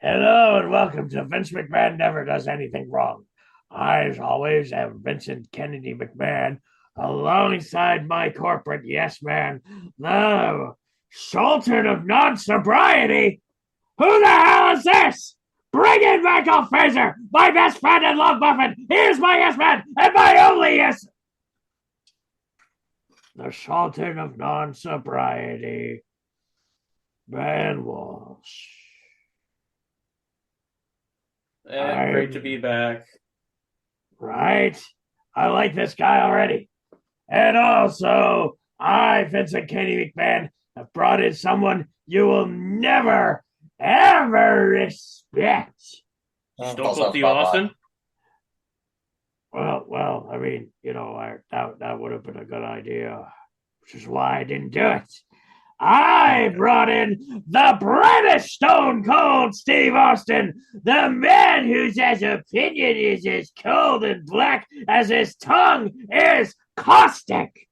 Hello and welcome to Vince McMahon Never Does Anything Wrong. I, as always, am Vincent Kennedy McMahon, alongside my corporate yes man, the Sultan of Non-Sobriety. Who the hell is this? Bring in Michael Fraser, my best friend and love muffin. Here's my yes man and my only yes. The Sultan of Non-Sobriety, Ben Walsh. And great to be back. Right? I like this guy already. And also, I, Vincent Kennedy McMahon, have brought in someone you will never, ever respect. Stone Cold Steve Austin. Well, I mean, that would have been a good idea, which is why I didn't do it. I brought in the British Stone Cold Steve Austin, the man whose opinion is as cold and black as his tongue is caustic.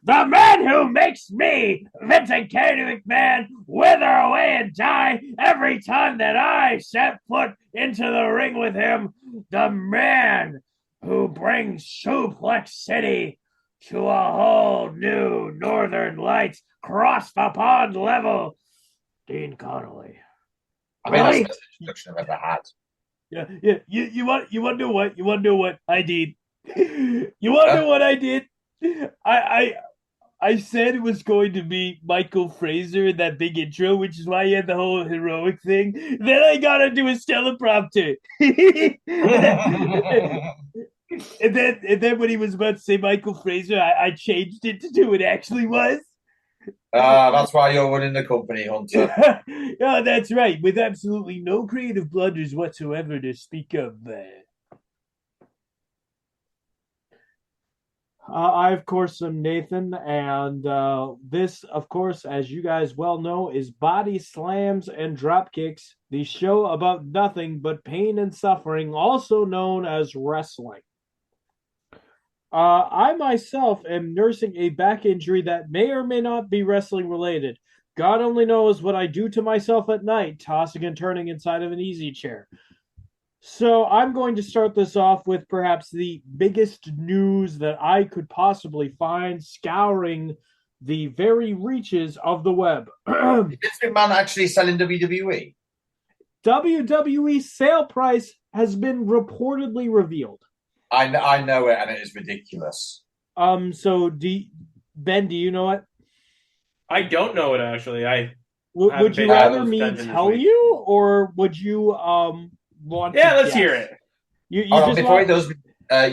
The man who makes me, Vincent Kennedy McMahon, wither away and die every time that I set foot into the ring with him. The man who brings Suplex City to a whole new Northern Lights cross the pond level. Dean Connolly. I mean, that's the best introduction I've ever had. Yeah. You want to know what? You want to know what I did? You want to know what I did? I said it was going to be Michael Fraser in that big intro, which is why he had the whole heroic thing. Then I got to do a teleprompter. And then when he was about to say Michael Fraser, I changed it to do what it actually was. That's why you're running the company, Hunter. Oh, that's right. With absolutely no creative blunders whatsoever to speak of. I, of course, am Nathan, and this, of course, as you guys well know, is Body Slams and Dropkicks, the show about nothing but pain and suffering, also known as wrestling. I myself am nursing a back injury that may or may not be wrestling related. God only knows what I do to myself at night, tossing and turning inside of an easy chair. So I'm going to start this off with perhaps the biggest news that I could possibly find, scouring the very reaches of the web. Is this big man actually selling WWE? WWE sale price has been reportedly revealed. I know it, and it is ridiculous. So Ben, do you know it? I don't know it actually. Would you rather me tell you, or would you want? Yeah, let's hear it. You just before he does,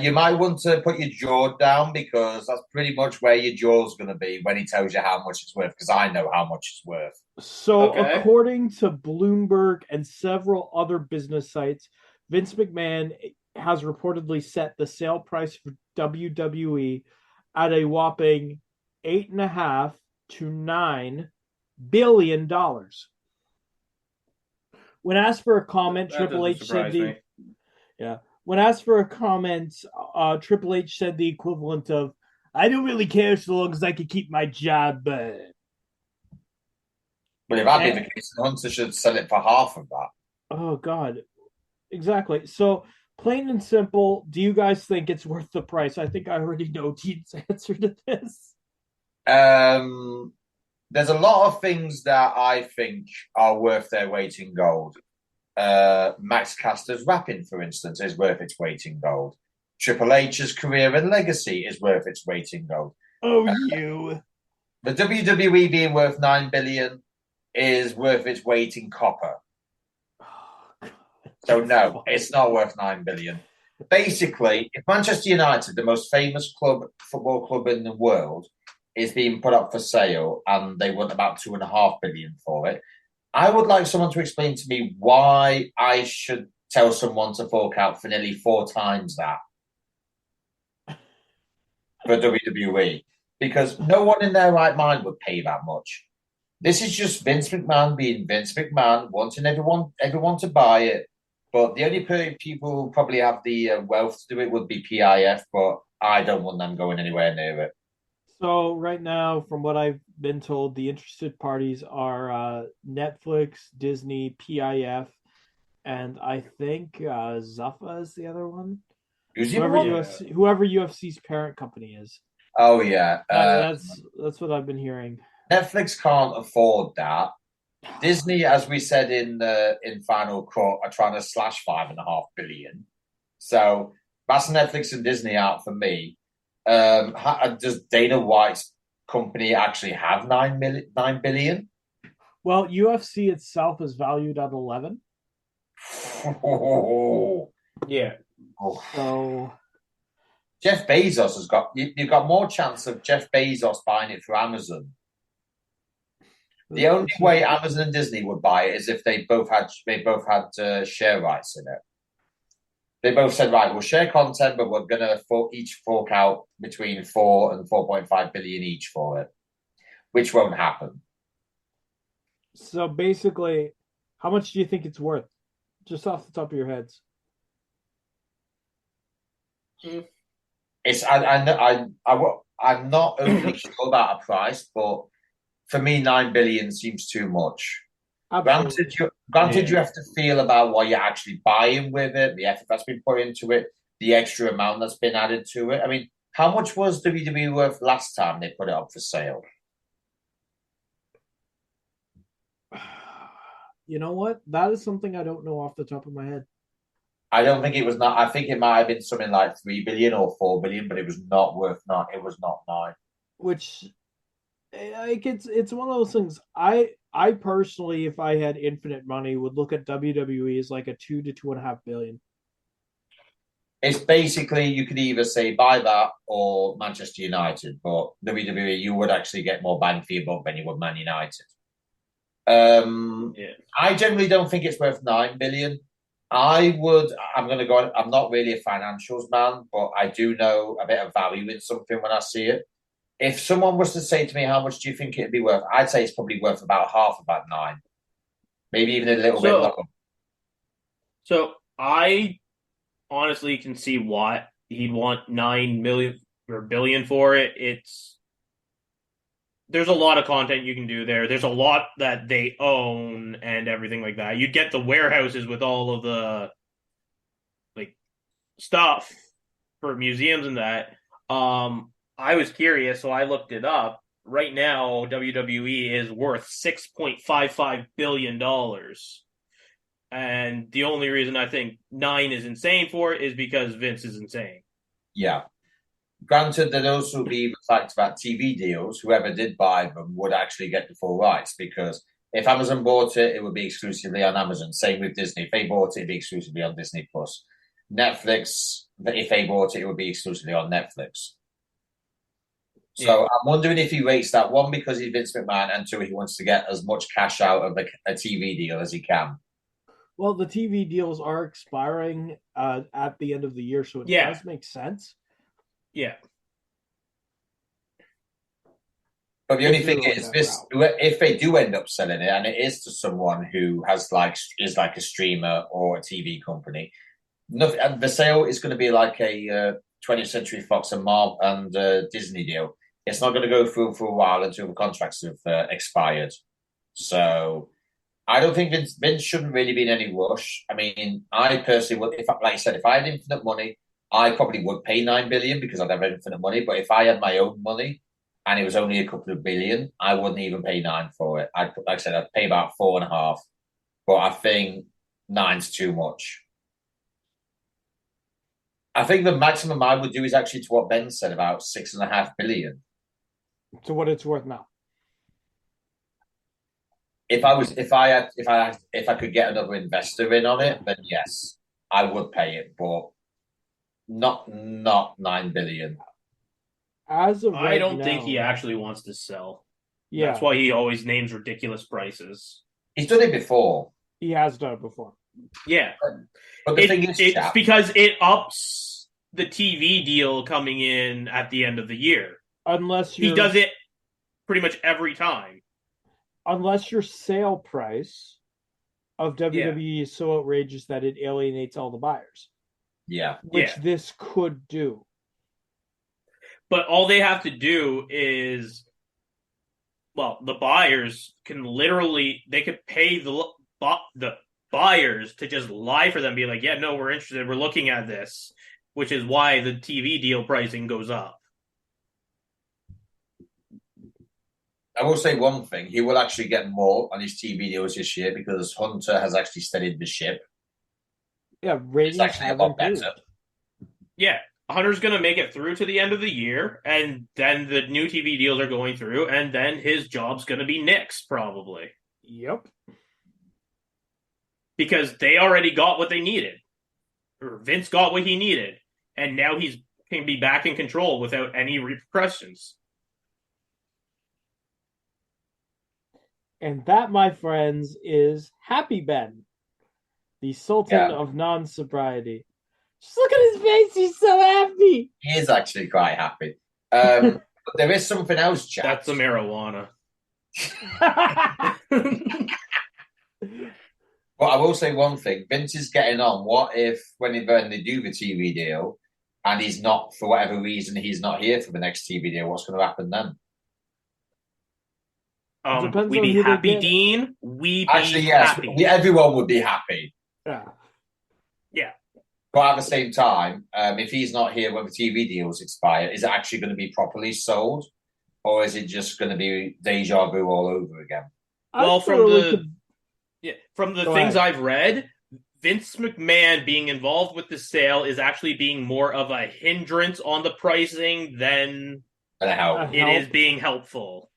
you might want to put your jaw down because that's pretty much where your jaw's going to be when he tells you how much it's worth. Because I know how much it's worth. So, according to Bloomberg and several other business sites, Vince McMahon has reportedly set the sale price for WWE at a whopping $8.5 to $9 billion. When asked for a comment, Triple H said the When asked for a comment, Triple H said the equivalent of, "I don't really care so long as I can keep my job." Well, if that be the case, Hunter should sell it for half of that. Oh God, exactly. So, plain and simple, do you guys think it's worth the price? I think I already know Dean's answer to this. There's a lot of things that I think are worth their weight in gold. Max Caster's rapping, for instance, is worth its weight in gold. Triple H's career and legacy is worth its weight in gold. Oh, you. The WWE being worth $9 billion is worth its weight in copper. So no, it's not worth $9 billion. Basically, if Manchester United, the most famous football club in the world, is being put up for sale and they want about $2.5 billion for it, I would like someone to explain to me why I should tell someone to fork out for nearly 4 times that for WWE, because no one in their right mind would pay that much. This is just Vince McMahon being Vince McMahon, wanting everyone to buy it. But the only people who probably have the wealth to do it would be PIF, but I don't want them going anywhere near it. So right now, from what I've been told, the interested parties are Netflix, Disney, PIF, and I think Zuffa is the other one. Who's the Whoever other one? whoever UFC's parent company is. Oh yeah, That's what I've been hearing. Netflix can't afford that. Disney, as we said in Final Cut, are trying to slash 5.5 billion. So that's Netflix and Disney out for me. Does Dana White's company actually have 9 billion? Well, UFC itself is valued at 11. Yeah. So Jeff Bezos has got you've got more chance of Jeff Bezos buying it through Amazon. The only way Amazon and Disney would buy it is if they both had share rights in it. They both said, right, we'll share content, but we're going to each fork out between 4 and 4.5 billion each for it, which won't happen. So basically, how much do you think it's worth? Just off the top of your heads. I'm not overly sure about a price, but for me, 9 billion seems too much. Granted, you have to feel about what you're actually buying with it, the effort that's been put into it, the extra amount that's been added to it. I mean, how much was WWE worth last time they put it up for sale? You know what? That is something I don't know off the top of my head. I don't think it was not. I think it might have been something like 3 billion or 4 billion, but it was not worth not. It was not 9. Which, like, it's one of those things. I personally, if I had infinite money, would look at WWE as like a 2 to 2.5 billion. It's basically you could either say buy that or Manchester United, but WWE you would actually get more bang for your buck than you would Man United. I generally don't think it's worth 9 billion. I'm going to go. I'm not really a financials man, but I do know a bit of value in something when I see it. If someone was to say to me, how much do you think it'd be worth? I'd say it's probably worth about half of that 9, maybe even a little bit lower. So I honestly can see what he'd want 9 million or billion for it. There's a lot of content you can do there. There's a lot that they own and everything like that. You'd get the warehouses with all of the like stuff for museums and that. I was curious, so I looked it up. Right now, WWE is worth $6.55 billion. And the only reason I think 9 is insane for it is because Vince is insane. Yeah. Granted, there'd also be the fact that TV deals, whoever did buy them would actually get the full rights because if Amazon bought it, it would be exclusively on Amazon. Same with Disney. If they bought it, it'd be exclusively on Disney Plus. Netflix, if they bought it, it would be exclusively on Netflix. So I'm wondering if he rates that, one, because he's Vince McMahon, and two, he wants to get as much cash out of a TV deal as he can. Well, the TV deals are expiring at the end of the year, so it does make sense. Yeah. But the only thing is, if they do end up selling it, and it is to someone who is like a streamer or a TV company, the sale is going to be like a 20th Century Fox and Marvel and Disney deal. It's not going to go through for a while until the contracts have expired. So I don't think Vince shouldn't really be in any rush. I mean, I personally would, like I said, if I had infinite money, I probably would pay 9 billion because I'd have infinite money. But if I had my own money and it was only a couple of billion, I wouldn't even pay 9 for it. Like I said, I'd pay about 4.5. But I think 9's too much. I think the maximum I would do is actually to what Ben said about 6.5 billion. To what it's worth now. If I could get another investor in on it, then yes, I would pay it, but not 9 billion. As of I don't think he actually wants to sell. Yeah, that's why he always names ridiculous prices. He's done it before. He has done it before. Yeah, but the thing is, it's because it ups the TV deal coming in at the end of the year. Unless he does it pretty much every time. Unless your sale price of WWE is so outrageous that it alienates all the buyers. Yeah. Which this could do. But all they have to do is, well, the buyers can literally, they could pay the buyers to just lie for them, be like, yeah, no, we're interested, we're looking at this, which is why the TV deal pricing goes up. I will say one thing: he will actually get more on his TV deals this year because Hunter has actually steadied the ship. Yeah, It's ratings actually a have lot improved. better. Yeah, Hunter's going to make it through to the end of the year, and then the new TV deals are going through, and then his job's going to be Nick's, probably. Yep. Because they already got what they needed. Or Vince got what he needed, and now he's can be back in control without any repercussions. And that, my friends, is Happy Ben, the Sultan of non-sobriety. Just look at his face; he's so happy. He is actually quite happy. But there is something else, Jack. That's the marijuana. But I will say one thing: Vince is getting on. What if when they do the TV deal, and he's not, for whatever reason, he's not here for the next TV deal? What's going to happen then? We be happy, Dean. We actually, be yes, happy. Everyone would be happy. Yeah. But at the same time, if he's not here when the TV deals expire, is it actually going to be properly sold, or is it just going to be deja vu all over again? Well, from the things I've read, Vince McMahon being involved with the sale is actually being more of a hindrance on the pricing than it is being helpful.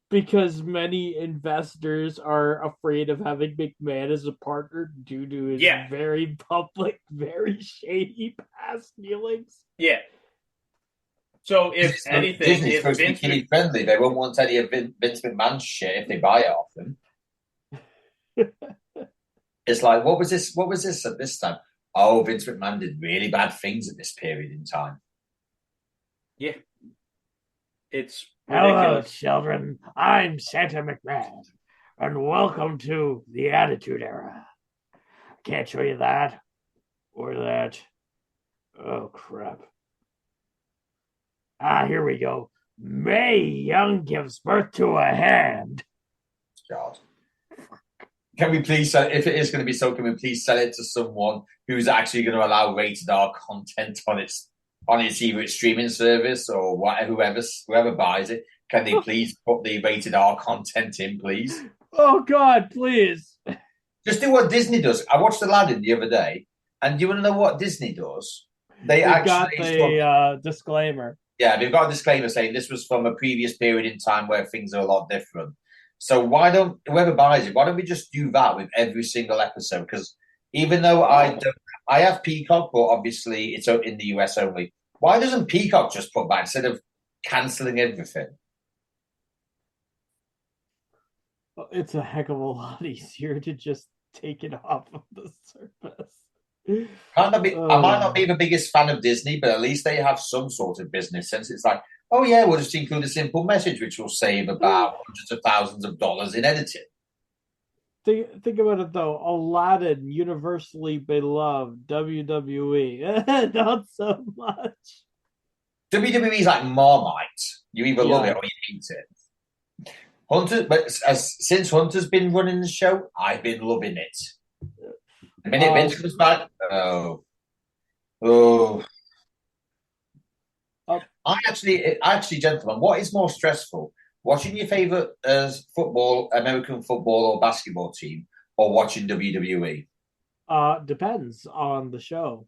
Because many investors are afraid of having McMahon as a partner due to his very public, very shady past dealings. Yeah. So if anything, Disney's supposed to be kiddie friendly. They won't want any of Vince McMahon's shit if they buy it off them. It's like, what was this? What was this at this time? Oh, Vince McMahon did really bad things at this period in time. Yeah. It's ridiculous. Hello, children. I'm Santa McMahon, and welcome to the Attitude Era. Can't show you that or that. Oh, crap. Here we go. Mae Young gives birth to a hand. God. Can we please sell it? If it is going to be so, can we please sell it to someone who's actually going to allow rated R content on its either its streaming service or whoever buys it? Can they please put the rated R content in, please? Oh God, please! Just do what Disney does. I watched Aladdin the other day, and do you want to know what Disney does? They've got the disclaimer. Yeah, they've got a disclaimer saying this was from a previous period in time where things are a lot different. So why don't whoever buys it? Why don't we just do that with every single episode? Because even though I have Peacock, but obviously it's in the US only. Why doesn't Peacock just put that instead of cancelling everything? It's a heck of a lot easier to just take it off of the surface. I might not be the biggest fan of Disney, but at least they have some sort of business sense. It's like, oh yeah, we'll just include a simple message which will save about hundreds of thousands of dollars in editing. Think about it though. Aladdin, universally beloved. WWE, not so much. WWE is like Marmite. You either love it or you hate it. Hunter, but since Hunter's been running the show, I've been loving it. The minute Vince comes back, I actually, gentlemen, what is more stressful? Watching your favorite American football or basketball team, or watching WWE? Depends on the show.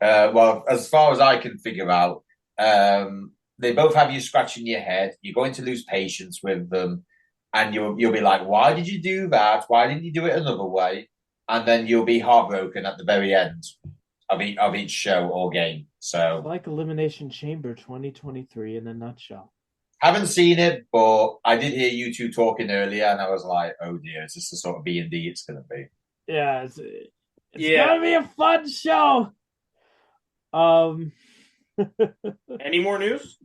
Well, as far as I can figure out, they both have you scratching your head. You're going to lose patience with them, and you'll be like, "Why did you do that? Why didn't you do it another way?" And then you'll be heartbroken at the very end of each show or game. So, like Elimination Chamber 2023 in a nutshell. Haven't seen it, but I did hear you two talking earlier, and I was like, "Oh dear, is this the sort of B&D it's going to be?" Yeah, it's going to be a fun show. Any more news?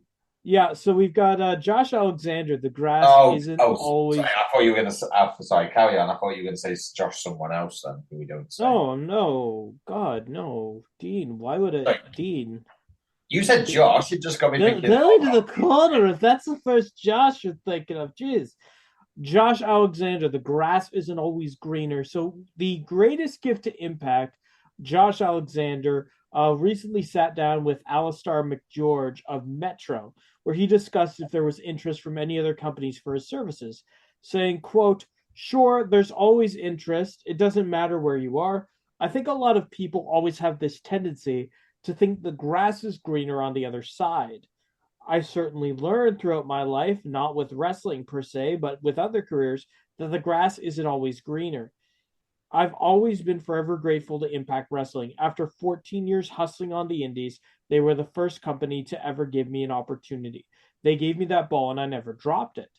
Yeah, so we've got Josh Alexander. The grass isn't always. Sorry, I thought you were going to. Sorry, carry on. I thought you were going to say it's Josh someone else. Then who we don't say. Oh no, God, no, Dean. Why would it, Dean? You said Josh. It just got me thinking. Belly to the corner. If that's the first Josh you're thinking of, jeez. Josh Alexander, the grass isn't always greener. So the greatest gift to Impact, Josh Alexander, recently sat down with Alistair McGeorge of Metro, where he discussed if there was interest from any other companies for his services, saying, quote, sure, there's always interest. It doesn't matter where you are. I think a lot of people always have this tendency to think the grass is greener on the other side. I certainly learned throughout my life, not with wrestling per se, but with other careers, that the grass isn't always greener. I've always been forever grateful to Impact Wrestling. After 14 years hustling on the indies, they were the first company to ever give me an opportunity. They gave me that ball and I never dropped it.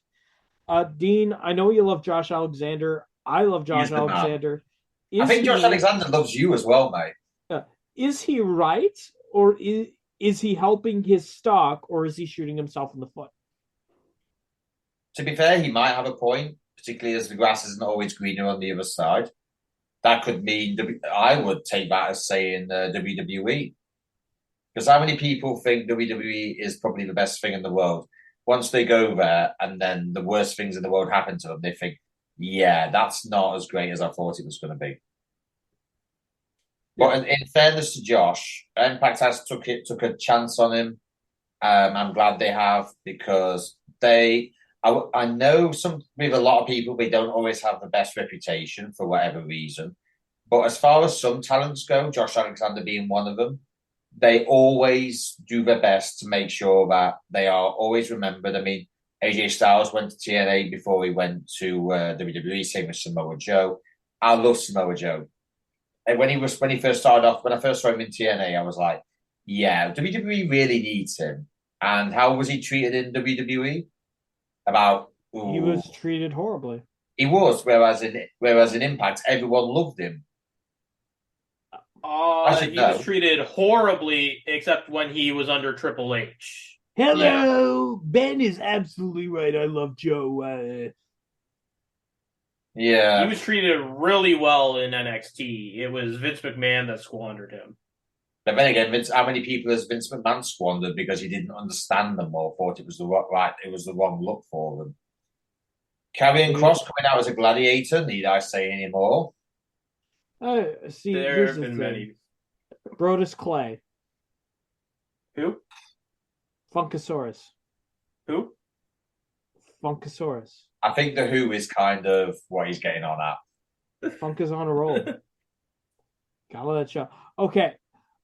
Dean, I know you love Josh Alexander. I love Josh He's the man. Alexander. I think Josh Alexander loves you as well, mate. Is he right, or is he helping his stock, or is he shooting himself in the foot? To be fair, he might have a point, particularly as the grass isn't always greener on the other side. That could mean I would take that as saying WWE. Because how many people think WWE is probably the best thing in the world? Once they go there and then the worst things in the world happen to them, they think, yeah, that's not as great as I thought it was going to be. But in fairness to Josh, Impact has took a chance on him. I'm glad they have, because I know with a lot of people, they don't always have the best reputation for whatever reason. But as far as some talents go, Josh Alexander being one of them, they always do their best to make sure that they are always remembered. I mean, AJ Styles went to TNA before he went to WWE, same with Samoa Joe. I love Samoa Joe. And when he first started off, when I first saw him in TNA, I was like, yeah, WWE really needs him. And how was he treated in WWE? He was treated horribly. He was, whereas in Impact, everyone loved him. He was treated horribly, except when he was under Triple H. Hello, Ben is absolutely right. I love Joe. Yeah, he was treated really well in NXT. It was Vince McMahon that squandered him. But then again, how many people has Vince McMahon squandered because he didn't understand them or thought it was the wrong look for them? Karrion Kross coming out as a gladiator. Need I say any more? See, there have been many. Brodus Clay. Who? Funkasaurus. Who? Funkasaurus. I think the Who is kind of what he's getting on at. Funk is on a roll. Gotta let that show. Okay.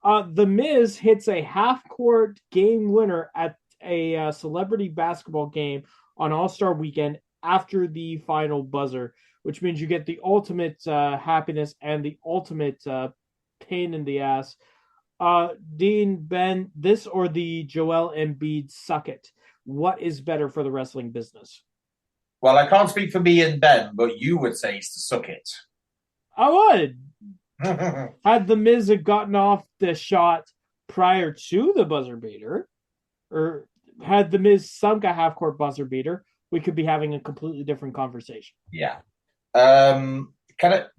The Miz hits a half-court game winner at a celebrity basketball game on All-Star Weekend after the final buzzer, which means you get the ultimate happiness and the ultimate pain in the ass. Dean, Ben, this or the Joel Embiid suck it? What is better for the wrestling business? Well, I can't speak for me and Ben, but you would say it's to suck it. I would. Had the Miz had gotten off the shot prior to the buzzer beater, or had the Miz sunk a half-court buzzer beater, we could be having a completely different conversation. Yeah. To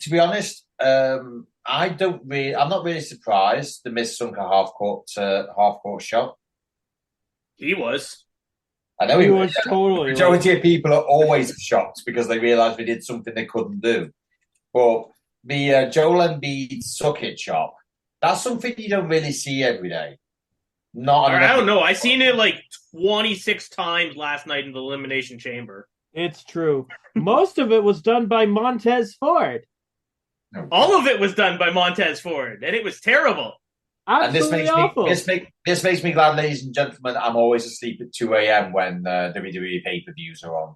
be honest, I'm not really surprised the Miz sunk a half-court shot. He was. I know he was totally. The majority of people are always shocked because they realise we did something they couldn't do. But the Joel Embiid suck it shot, that's something you don't really see every day. I don't know. I seen it like 26 times last night in the Elimination Chamber. It's true. Most of it was done by Montez Ford. All of it was done by Montez Ford, and it was terrible. Absolutely awful. This makes me glad, ladies and gentlemen, I'm always asleep at 2 a.m. when WWE pay-per-views are on.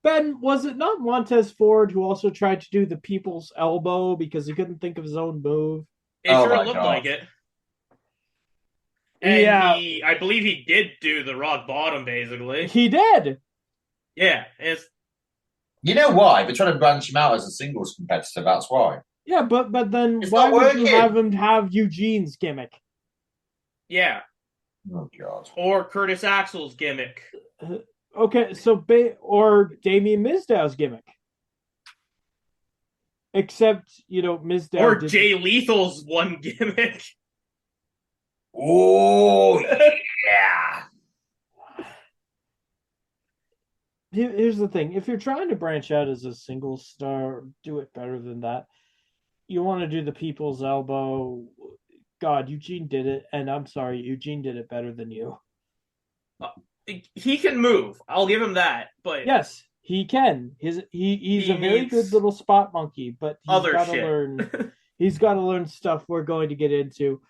Ben, was it not Montez Ford who also tried to do the people's elbow because he couldn't think of his own move? It sure looked like it. And yeah. I believe he did do the rock bottom, basically. He did. Yeah. You know why? They're trying to branch him out as a singles competitor, that's why. Yeah, but then why would you have him have Eugene's gimmick? Yeah. Oh, God. Or Curtis Axel's gimmick. Okay, so or Damien Mizdow's gimmick. Except, Mizdow... Or Jay Lethal's one gimmick. Oh, yeah. Here's the thing: if you're trying to branch out as a single star, do it better than that. You want to do the people's elbow. God, Eugene did it, and I'm sorry, Eugene did it better than you. Uh, he can move. I'll give him that, but Yes, he can. He's he a very good needs little spot monkey, but he's other got to shit. learn. He's got to learn stuff we're going to get into.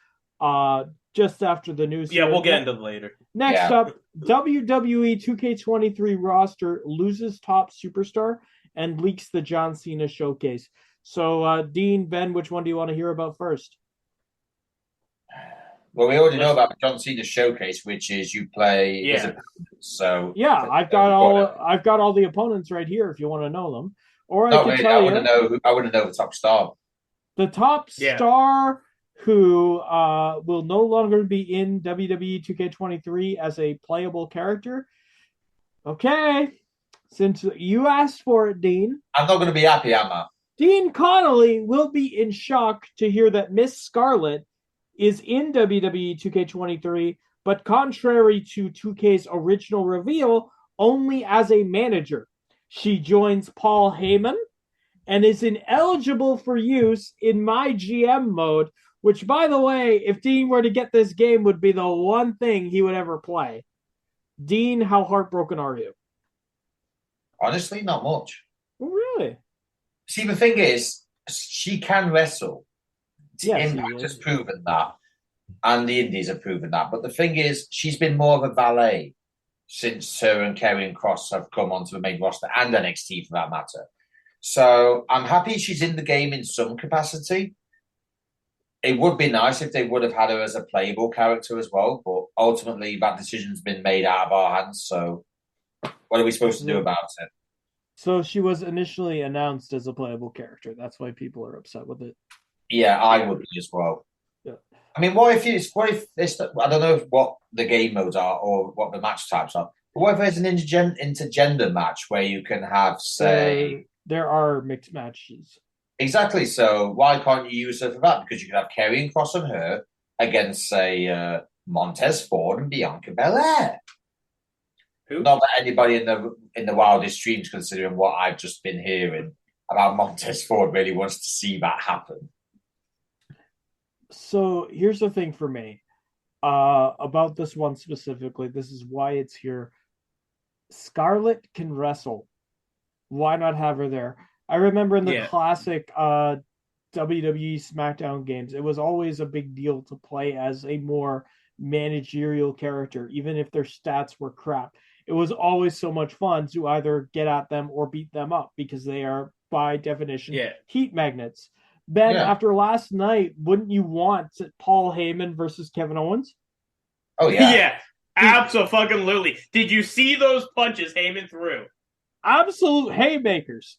Just after the news Yeah, here. we'll get into them later. Next up, WWE 2K23 roster loses top superstar and leaks the John Cena showcase. So, Dean, Ben, which one do you want to hear about first? Well, we already know about John Cena's showcase, which is you play his opponents. So yeah, I've got all the opponents right here if you want to know them. Or I can tell you. I want to know the top star. The top star who will no longer be in WWE 2K23 as a playable character. Okay, since you asked for it, Dean. I'm not going to be happy, am I? Dean Connolly will be in shock to hear that Miss Scarlet is in WWE 2K23, but contrary to 2K's original reveal, only as a manager. She joins Paul Heyman and is ineligible for use in my GM mode, which, by the way, if Dean were to get this game, would be the one thing he would ever play. Dean, how heartbroken are you? Honestly, not much. Really? See, the thing is, she can wrestle. Yes, Impact has proven that, and the Indies have proven that. But the thing is, she's been more of a valet since her and Karrion Kross have come onto the main roster, and NXT for that matter. So I'm happy she's in the game in some capacity. It would be nice if they would have had her as a playable character as well, but ultimately that decision's been made out of our hands. So what are we supposed to do about it? So she was initially announced as a playable character. That's why people are upset with it. Yeah, I would be as well. Yeah. I mean, what if it's I don't know what the game modes are or what the match types are, but what if there's an intergender match where you can have, say... There are mixed matches. Exactly. So why can't you use her for that? Because you could have Karrion Kross and her against, say, Montez Ford and Bianca Belair. Who? Not that anybody in the wildest dreams, considering what I've just been hearing about Montez Ford, really wants to see that happen. So here's the thing for me about this one specifically. This is why it's here. Scarlett can wrestle. Why not have her there? I remember in the classic WWE SmackDown games, it was always a big deal to play as a more managerial character, even if their stats were crap. It was always so much fun to either get at them or beat them up because they are, by definition, heat magnets. Ben, after last night, wouldn't you want Paul Heyman versus Kevin Owens? Oh, yeah. Yeah, absolutely. Did you see those punches Heyman threw? Absolute haymakers.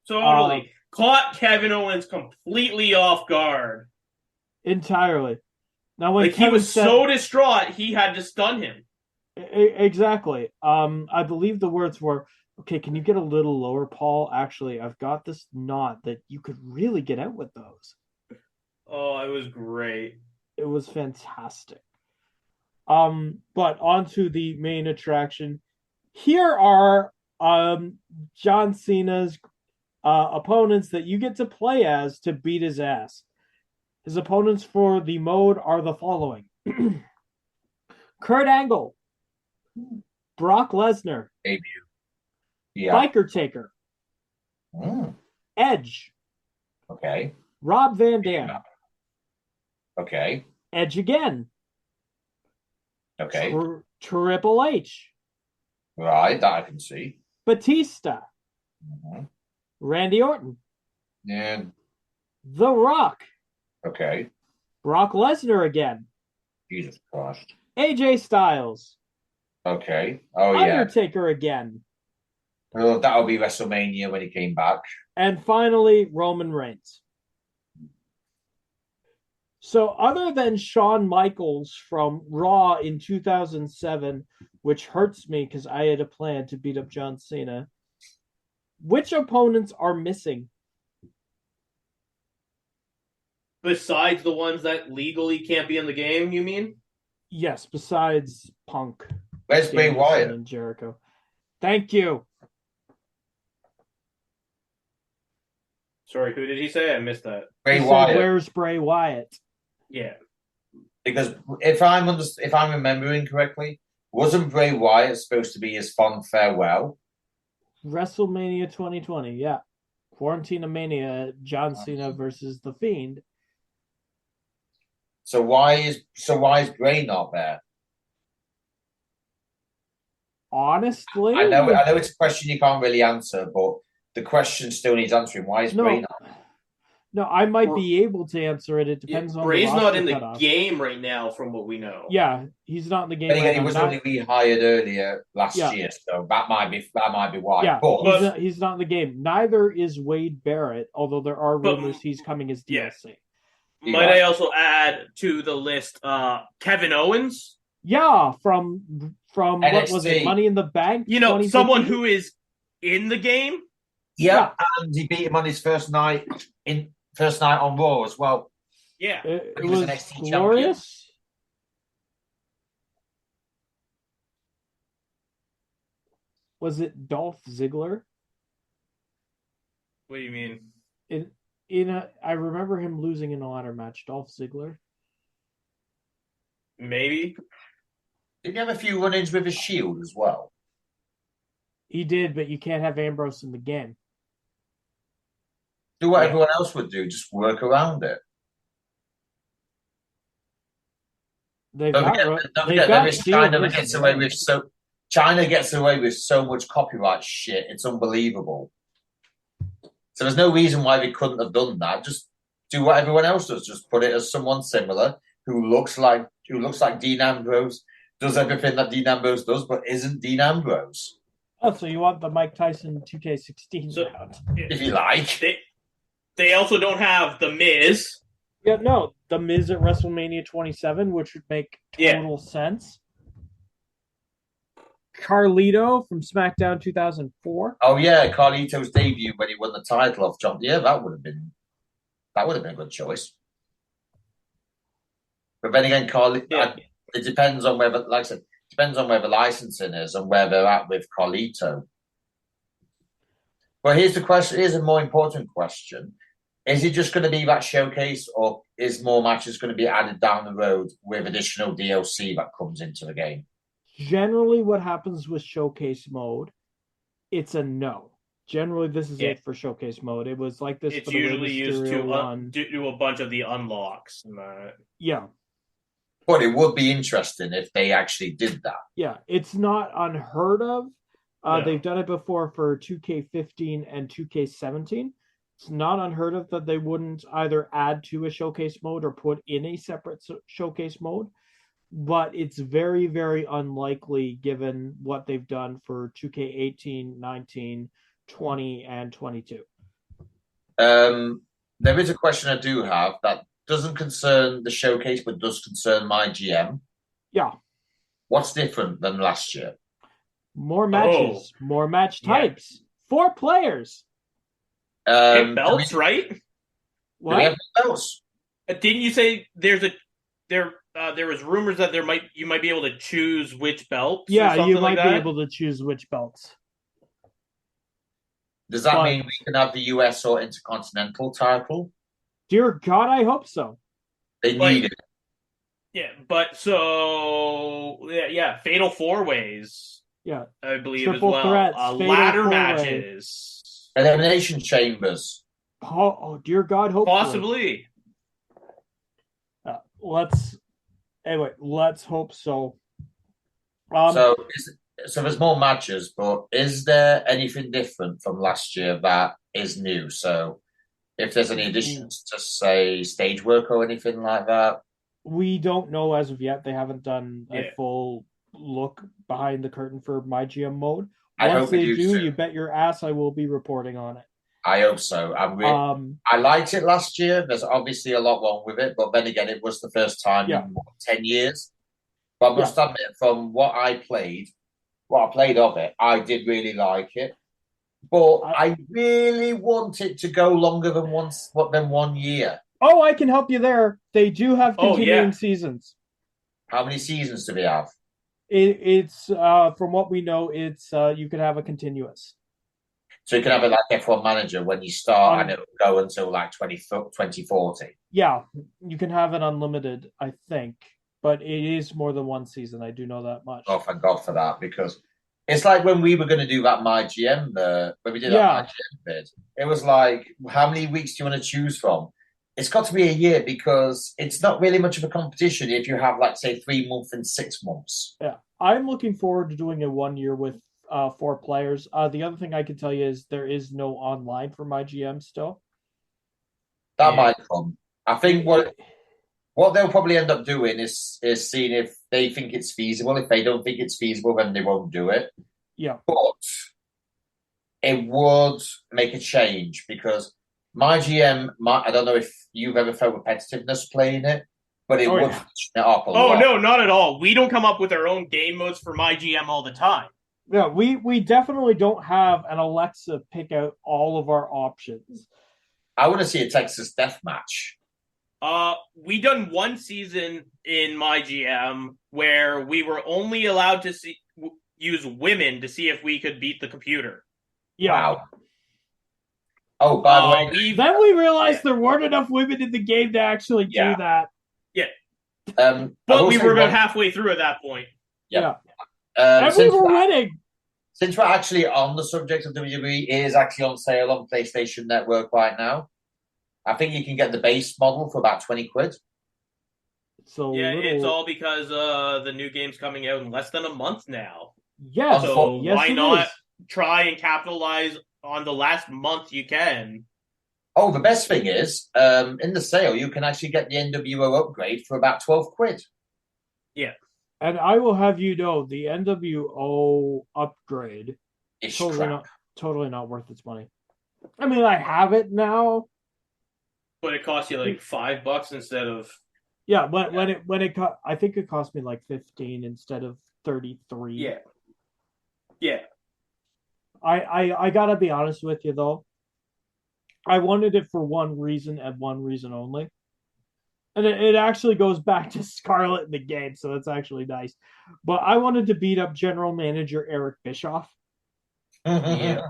Totally. Caught Kevin Owens completely off guard. Entirely. Now, when he was so distraught, he had to stun him. Exactly. I believe the words were, okay, can you get a little lower, Paul? Actually, I've got this knot that you could really get out with those. Oh, it was great. It was fantastic. But on to the main attraction. Here are John Cena's opponents that you get to play as to beat his ass. His opponents for the mode are the following. Kurt Angle, Brock Lesnar, Biker Taker, Edge, Rob Van Dam, Edge again, Triple H, right, that I can see, Batista, Randy Orton, The Rock, Brock Lesnar again, Jesus Christ, AJ Styles, Undertaker again. Well, that'll be WrestleMania when he came back. And finally, Roman Reigns. So other than Shawn Michaels from Raw in 2007, which hurts me because I had a plan to beat up John Cena, which opponents are missing? Besides the ones that legally can't be in the game, you mean? Yes, besides Punk. Where's Bray Danielson Wyatt? and Jericho. Thank you. Sorry, who did he say? I missed that. Bray He Wyatt. said, "Where's Bray Wyatt?" Yeah. Because if I'm remembering correctly, wasn't Bray Wyatt supposed to be his fond farewell? WrestleMania 2020. Yeah, Quarantine Mania. John Cena versus The Fiend. So why is Bray not there? Honestly, I know it's a question you can't really answer, but the question still needs answering. Why is Bray not? No, I might be able to answer it. It depends on Bray's the not in the cutoff. game right now, from what we know. Yeah, he's not in the game. But again, right he now. was only rehired earlier last year, so that might be why. Yeah, but he's not in the game. Neither is Wade Barrett, although there are rumors he's coming as DLC. Might I also add to the list Kevin Owens? Yeah, from NXT. What was it, Money in the Bank? You know, someone who is in the game. Yeah, and he beat him on his first night on Raw as well. Yeah, it was was NXT glorious. Was it Dolph Ziggler? What do you mean? I remember him losing in a ladder match. Dolph Ziggler. Maybe. Did he have a few run-ins with his Shield as well? He did, but you can't have Ambrose in the game. Do what everyone else would do, just work around it. China gets away with so much copyright shit. It's unbelievable. So there's no reason why they couldn't have done that. Just do what everyone else does. Just put it as someone similar who looks like Dean Ambrose, does everything that Dean Ambrose does, but isn't Dean Ambrose. Oh, so you want the Mike Tyson 2K16 route? If you like. They also don't have The Miz. Yeah, no, The Miz at WrestleMania 27, which would make total sense. Carlito from SmackDown 2004. Oh yeah, Carlito's debut when he won the title off John. Yeah, that would have been a good choice. But then again, it depends on whether, like I said, depends on where the licensing is and where they're at with Carlito. Well, here's the question. Here's a more important question. Is it just going to be that showcase, or is more matches going to be added down the road with additional DLC that comes into the game? Generally, what happens with showcase mode, it's a no. Generally, this is it for showcase mode. It was like this. It's usually used to do a bunch of the unlocks. Yeah. But it would be interesting if they actually did that. Yeah, it's not unheard of. No. They've done it before for 2K15 and 2K17. It's not unheard of that they wouldn't either add to a showcase mode or put in a separate showcase mode. But it's very, very unlikely given what they've done for 2K18, 19, 20, and 22. There is a question I do have that doesn't concern the showcase, but does concern my GM. Yeah. What's different than last year? More matches, more match types, 4 players. Belts, right? What? Do we have belts? Didn't you say there was rumors that you might be able to choose which belts? Yeah, you might be able to choose which belts. Does that mean we can have the US or Intercontinental title? Dear God, I hope so. They need it. Yeah, but Fatal 4-Ways. Yeah, I believe Triple as well. Threats, Ladder matches, Elimination Chambers. Oh, dear God, hopefully. Possibly. Let's hope so. So there's more matches, but is there anything different from last year that is new? So if there's any additions to, say, stage work or anything like that? We don't know as of yet. They haven't done a full look behind the curtain for my GM mode. Once they do, you bet your ass I will be reporting on it. I hope so. I liked it last year. There's obviously a lot wrong with it, but then again, it was the first time in 10 years. But I must admit, from what I played of it, I did really like it. But I really want it to go longer than 1 year. Oh, I can help you there. They do have continuing seasons. How many seasons do they have? It's from what we know, it's you could have a continuous. So you can have it like F1 Manager when you start, and On it'll go until like 2040. Yeah, you can have it unlimited, I think, but it is more than one season. I do know that Oh, much. thank God for that, because it's like when we were going to do that My GM, when we did that My Yeah, GM bid, it was like, how many weeks do you want to choose from? It's got to be a year because it's not really much of a competition if you have, like, say, 3 months and 6 months. yeah. I'm looking forward to doing a 1 year with 4 players. The other thing I can tell you is there is no online for my GM still. That Yeah. might come. I It, think it what they'll probably end up doing is seeing if they think it's feasible. If they don't think it's feasible, then they won't do it. yeah. But it would make a change because my GM, I don't know if you've ever felt repetitiveness playing it, but it Oh would yeah. freshen it up a Oh lot. no, not at all. We don't come up with our own game modes for my GM all the time. Yeah, we definitely don't have an Alexa pick out all of our options. I want to see a Texas death match. We done one season in my GM where we were only allowed to use women to see if we could beat the computer. Yeah. Wow. Oh, by the way, Then we realized there weren't enough women in the game to actually do yeah. that. Yeah. But we were about halfway through at that point. Yeah. And we were winning. Since we're actually on the subject of WWE, it is actually on sale on PlayStation Network right now. I think you can get the base model for about 20 quid. So it's all because the new game's coming out in less than a month now. Yes. So yes, why not try and capitalize on the last month you can? Oh, the best thing is, in the sale, you can actually get the NWO upgrade for about 12 quid. Yeah. And I will have you know, the NWO upgrade is totally not worth its money. I mean, I have it now, but it costs you like $5 instead of. Yeah, I think it cost me like 15 instead of 33. Yeah. Yeah. I gotta be honest with you though. I wanted it for one reason and one reason only. And it actually goes back to Scarlett in the game, so that's actually nice. But I wanted to beat up General Manager Eric Bischoff. Yeah.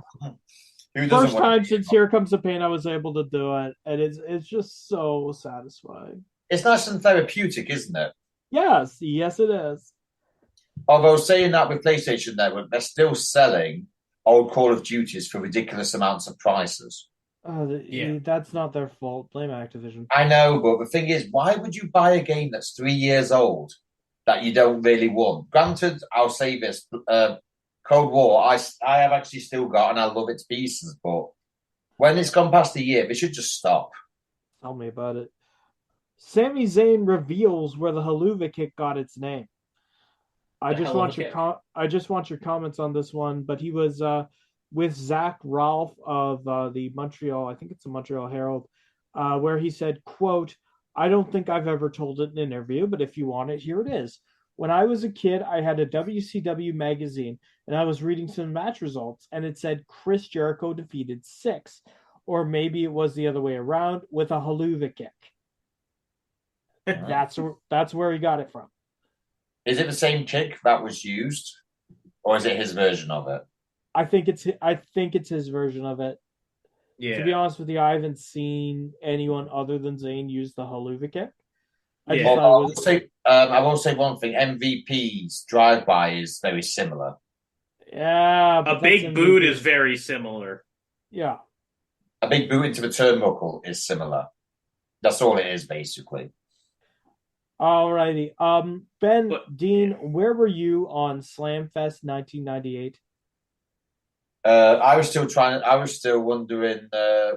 First time since Here Comes the Pain, I was able to do it, and it's just so satisfying. It's nice and therapeutic, isn't it? Yes, it is. Although saying that with PlayStation Network, they're still selling old Call of Duties for ridiculous amounts of prices. That's not their fault. Blame Activision. I know, but the thing is, why would you buy a game that's 3 years old that you don't really want? Granted, I'll say this: Cold War, I have actually still got, and I love its pieces. But when it's gone past a year, they should just stop. Tell me about it. Sami Zayn reveals where the Haluva kick got its name. I just want your comments on this one. But he was with Zach Ralph of the Montreal, I think it's the Montreal Herald, where he said, quote, "I don't think I've ever told it in an interview, but if you want it, here it is. When I was a kid, I had a WCW magazine, and I was reading some match results, and it said Chris Jericho defeated Six, or maybe it was the other way around, with a Haluva kick." That's where he got it from. Is it the same kick that was used, or is it his version of it? I think it's his version of it. Yeah. To be honest with you, I haven't seen anyone other than Zayn use the Haluva kick. I will say one thing: MVP's drive-by is very similar. Yeah, a big boot is very similar. Yeah, a big boot into the turnbuckle is similar. That's all it is, basically. Alrighty. Dean, where were you on Slamfest 1998? I was still wondering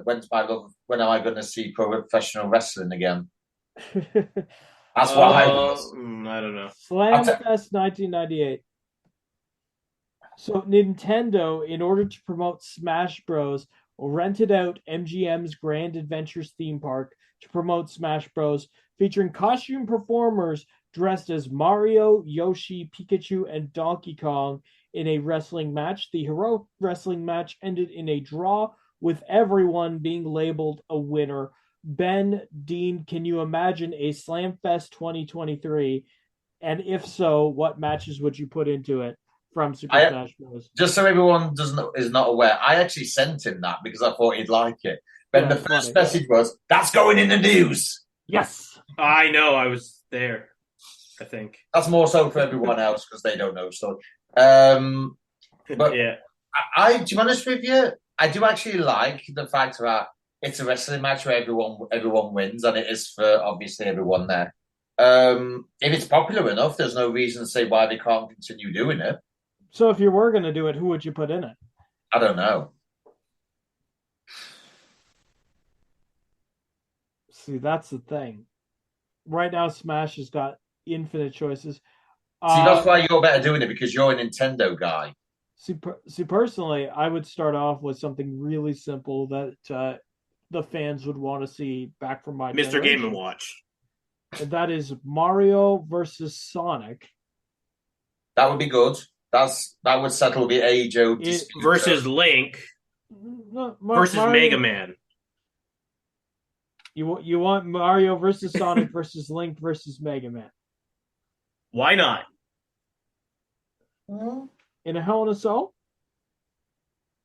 when am I going to see professional wrestling again? That's what I was. I don't know. Slamfest 1998. So Nintendo, in order to promote Smash Bros., rented out MGM's Grand Adventures theme park to promote Smash Bros., featuring costume performers dressed as Mario, Yoshi, Pikachu, and Donkey Kong in a wrestling match. The heroic wrestling match ended in a draw, with everyone being labeled a winner. Ben, Dean, can you imagine a Slamfest 2023 And if so, what matches would you put into it from Super Smash Bros? Just so everyone is not aware, I actually sent him that because I thought he'd like it. Then Yeah, the it's first funny. message was, "That's going in the news." Yes. I know. I was there. I think. That's more so for everyone else because they don't know. So, but Yeah. to be honest with you, I do actually like the fact that it's a wrestling match where everyone wins, and it is for obviously everyone there. If it's popular enough, there's no reason to say why they can't continue doing it. So if you were going to do it, who would you put in it? I don't know. See, that's the thing. Right now, Smash has got infinite choices. See, that's why you're better doing it because you're a Nintendo guy. See, personally, I would start off with something really simple that the fans would want to see back from my Mr. Game generation. & Watch. And that is Mario versus Sonic. That would be good. That would settle the age-old dispute versus Link versus Mario, Mega Man. You want Mario versus Sonic versus Link versus Mega Man? Why not? In a Hell in a Cell?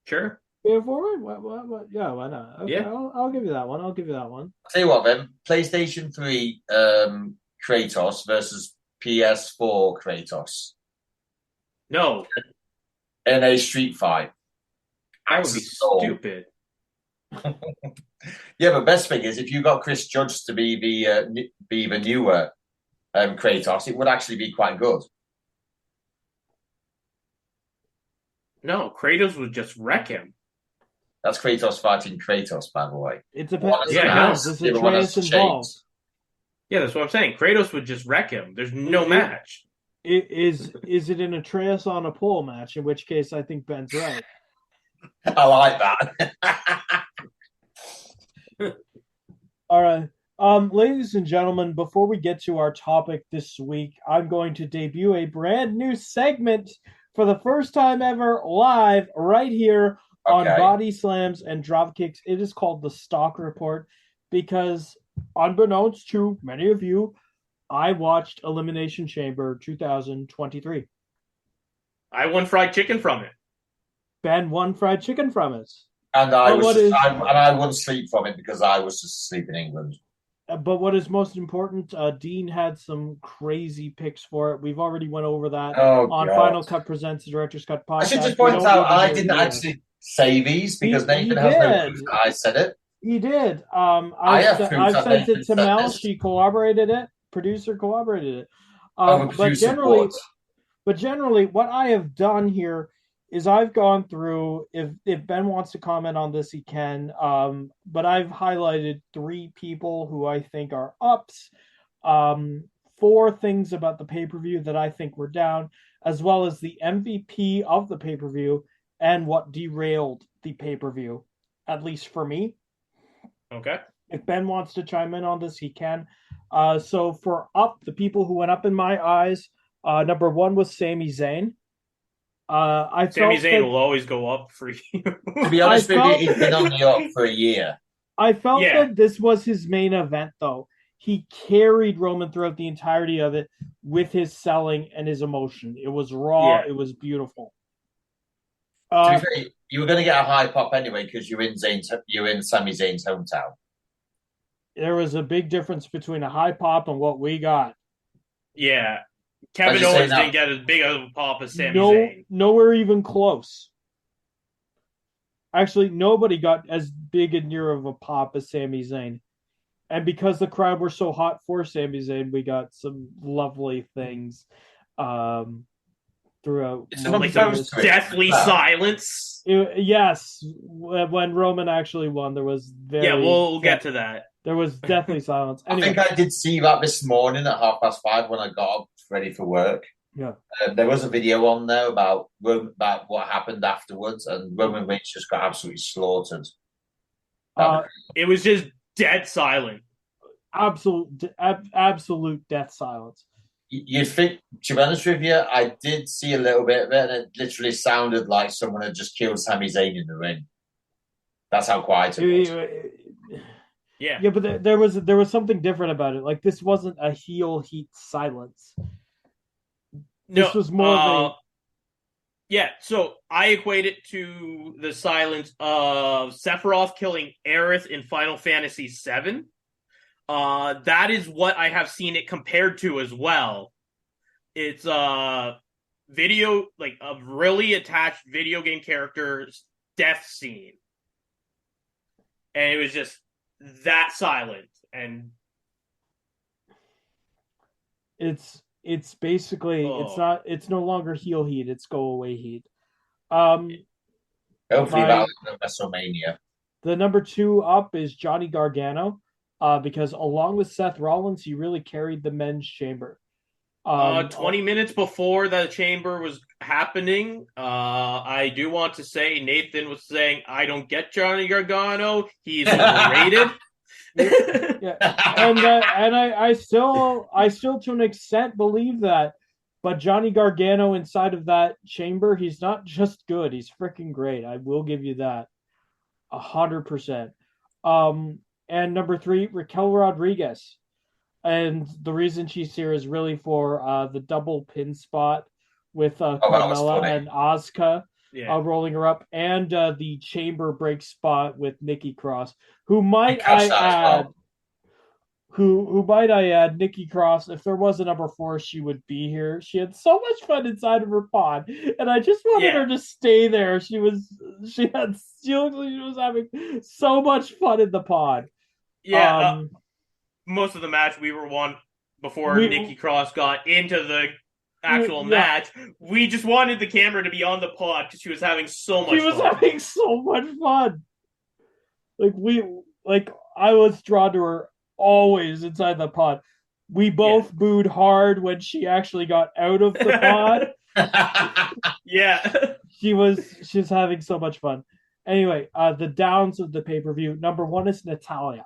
Sure. Yeah, forward? What? Yeah, why not? Okay, Yeah. I'll give you that one. I'll give you that one. I'll tell you what, then. PlayStation 3 Kratos versus PS4 Kratos. No. In a street fight. That would be stupid. Yeah, but best thing is if you got Chris Judge to be the newer Kratos, it would actually be quite good. No, Kratos would just wreck him. That's Kratos fighting Kratos, by the way. It depends. Yeah, Is Atreus involved? Yeah, that's what I'm saying. Kratos would just wreck him. There's no match. Is it an Atreus on a pole match? In which case, I think Ben's right. I like that. All right. Ladies and gentlemen, before we get to our topic this week, I'm going to debut a brand new segment for the first time ever live right here on Bodyslams and Dropkicks. It is called the Stock Report because, unbeknownst to many of you, I watched Elimination Chamber 2023. I won fried chicken from it. Ben won fried chicken from it. And I wouldn't sleep from it because I was just asleep in England. But what is most important, Dean had some crazy picks for it. We've already went over that on Final Cut Presents the Director's Cut podcast. I should just point out I didn't actually say these because Nathan has no proof that I said it. He did. I've sent it to Mel. She corroborated it. Producer corroborated it. But generally, what I have done here is I've gone through. If Ben wants to comment on this, he can. But I've highlighted 3 people who I think are ups, 4 things about the pay-per-view that I think were down, as well as the MVP of the pay-per-view and what derailed the pay-per-view, at least for me. Okay. If Ben wants to chime in on this, he can. So for up, the people who went up in my eyes, number 1 was Sami Zayn. Sami Zayn will always go up for you. To be honest with you, he's been on the up for a year. I felt that this was his main event, though. He carried Roman throughout the entirety of it with his selling and his emotion. It was raw. It was beautiful. To be fair, you were going to get a high pop anyway because you're in Sami Zayn's hometown. There was a big difference between a high pop and what we got. Yeah. Kevin Owens didn't get as big of a pop as Sami Zayn. Nowhere even close. Actually, nobody got as big and near of a pop as Sami Zayn. And because the crowd were so hot for Sami Zayn, we got some lovely things throughout. Like some deathly silence. Yes. When Roman actually won, there was we'll get to that. There was deathly silence. Anyway. I think I did see that this morning at 5:30 when I got up ready for work. Yeah. There was a video on there about what happened afterwards, and Roman Reigns just got absolutely slaughtered. It was just dead silent. Absolute death silence. You'd think, to be honest with you, I did see a little bit of it, and it literally sounded like someone had just killed Sami Zayn in the ring. That's how quiet it was. Yeah, but there was something different about it. Like, this wasn't a heel heat silence. No, This was more of a yeah, so I equate it to the silence of Sephiroth killing Aerith in Final Fantasy VII. That is what I have seen it compared to as well. It's video like a really attached video game character's death scene, and it was just that silent. And it's basically oh, it's no longer heel heat, it's go away heat. Um Hopefully my that'll be WrestleMania. The number two up is Johnny Gargano, because along with Seth Rollins, he really carried the men's chamber. 20 minutes before the chamber was happening, I do want to say Nathan was saying, I don't get Johnny Gargano. He's overrated. Yeah, and I still to an extent believe that, but Johnny Gargano inside of that chamber, he's not just good; he's freaking great. I will give you that, 100%. And number three, Raquel Rodriguez, and the reason she's here is really for the double pin spot with Carmella and Asuka. Yeah. Rolling her up, and the chamber break spot with Nikki Cross, who might I add, who might I add, Nikki Cross, if there was a number four, she would be here. She had so much fun inside of her pod, and I just wanted her to stay there. She looked like she was having so much fun in the pod. Yeah, most of the match we were on before Nikki Cross got into the actual match. We just wanted the camera to be on the pod because she was having so much fun. She was having so much fun. I was drawn to her always inside the pod. We both booed hard when she actually got out of the pod. Yeah. She was having so much fun. Anyway, the downs of the pay-per-view. Number one is Natalya.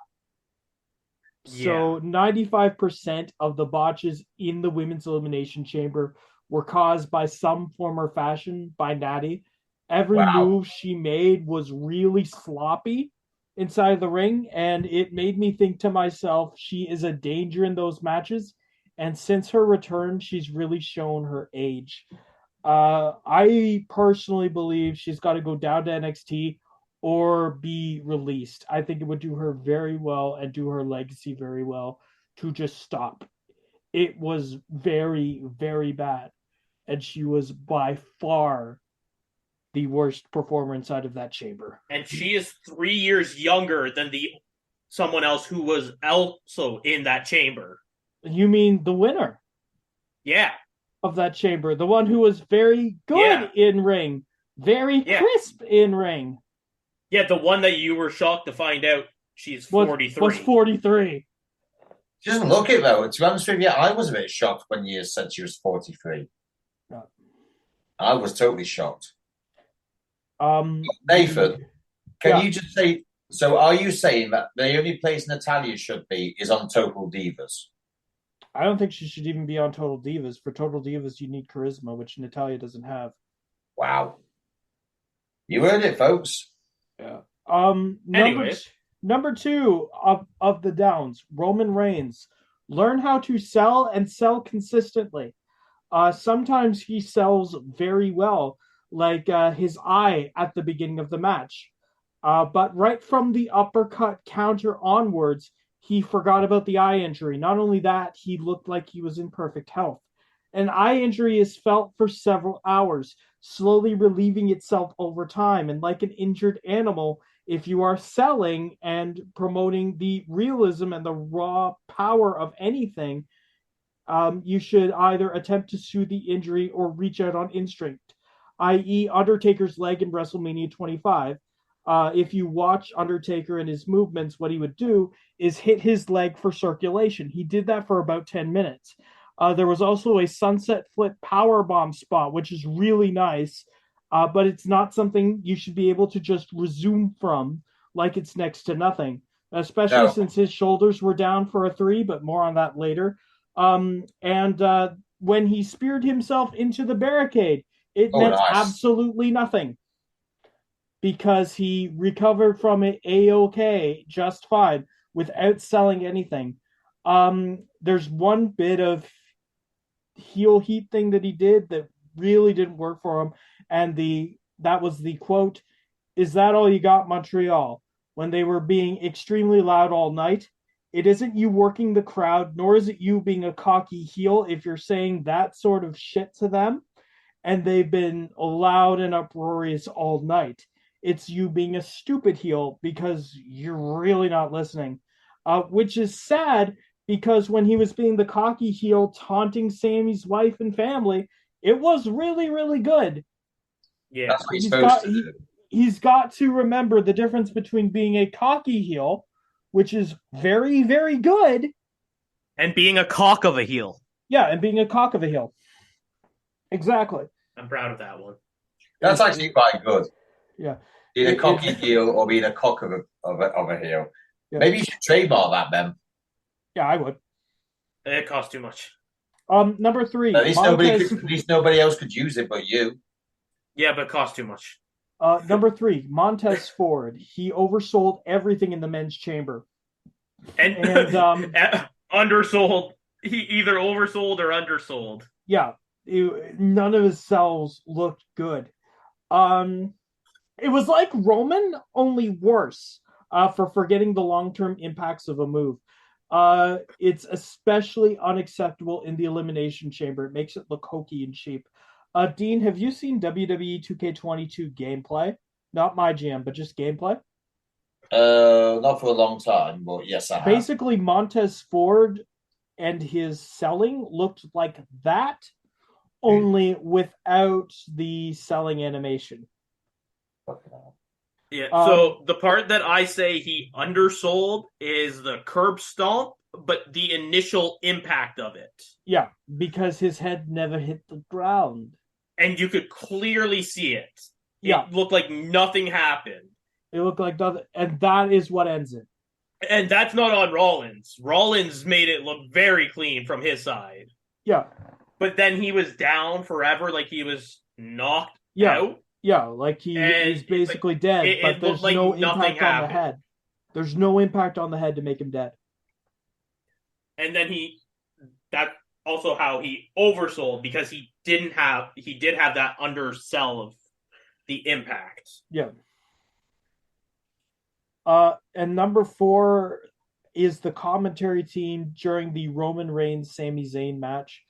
So 95% of the botches in the women's elimination chamber were caused by some form or fashion by Natty. Every move she made was really sloppy inside the ring, and it made me think to myself, she is a danger in those matches. And since her return, she's really shown her age. I personally believe she's got to go down to NXT or be released. I think it would do her very well and do her legacy very well to just stop. It was very, very bad. And she was by far the worst performer inside of that chamber. And she is 3 years younger than someone else who was also in that chamber. You mean the winner? Yeah. Of that chamber. The one who was very good in ring. Very crisp in ring. Yeah, the one that you were shocked to find out she's 43. Was 43. She doesn't look it, though. To be honest with you, I was a bit shocked when you said she was 43. No. I was totally shocked. Nathan, can you just say, so are you saying that the only place Natalya should be is on Total Divas? I don't think she should even be on Total Divas. For Total Divas, you need charisma, which Natalya doesn't have. You heard it, folks. Yeah. Number two of the downs, Roman Reigns. Learn how to sell and sell consistently. Sometimes he sells very well, like his eye at the beginning of the match. But right from the uppercut counter onwards, he forgot about the eye injury. Not only that, he looked like he was in perfect health. An eye injury is felt for several hours, slowly relieving itself over time. And like an injured animal, if you are selling and promoting the realism and the raw power of anything, you should either attempt to soothe the injury or reach out on instinct, i.e. Undertaker's leg in WrestleMania 25. If you watch Undertaker and his movements, what he would do is hit his leg for circulation. He did that for about 10 minutes. There was also a sunset flip powerbomb spot, which is really nice, but it's not something you should be able to just resume from like it's next to nothing, especially since his shoulders were down for a 3, but more on that later. And when he speared himself into the barricade, it meant absolutely nothing, because he recovered from it A-OK just fine without selling anything. There's one bit of heel heat thing that he did that really didn't work for him. And that was the quote, "Is that all you got, Montreal?" When they were being extremely loud all night. It isn't you working the crowd, nor is it you being a cocky heel if you're saying that sort of shit to them. And they've been loud and uproarious all night. It's you being a stupid heel because you're really not listening. Which is sad because when he was being the cocky heel taunting Sammy's wife and family, it was really, really good. Yeah. That's what he's supposed to do. He's got to remember the difference between being a cocky heel, which is very, very good, and being a cock of a heel. Yeah, and being a cock of a heel. Exactly. I'm proud of that one. That's actually quite good. Yeah. Being a cocky heel or being a cock of a heel. Yeah. Maybe you should trademark that, Ben. Yeah, I would. It costs too much. Number 3. At least nobody else could use it but you. Yeah, but it costs too much. Number 3, Montez Ford. He oversold everything in the men's chamber. And undersold. He either oversold or undersold. Yeah. None of his sells looked good. It was like Roman, only worse, for forgetting the long-term impacts of a move. It's especially unacceptable in the Elimination Chamber. It makes it look hokey and cheap. Dean, have you seen WWE 2K22 gameplay? Not my GM, but just gameplay? Not for a long time, but yes, I have. Basically, Montez Ford and his selling looked like that, only without the selling animation. Yeah, so the part that I say he undersold is the curb stomp, but the initial impact of it. Yeah, because his head never hit the ground. And you could clearly see it. Yeah. It looked like nothing happened. It looked like nothing, and that is what ends it. And that's not on Rollins. Rollins made it look very clean from his side. Yeah. But then he was down forever, like he was knocked out. Yeah, like he's basically dead, but there's no impact on the head. There's no impact on the head to make him dead. And then that's also how he oversold, because he did have that undersell of the impact. Yeah. And number 4 is the commentary team during the Roman Reigns Sami Zayn match.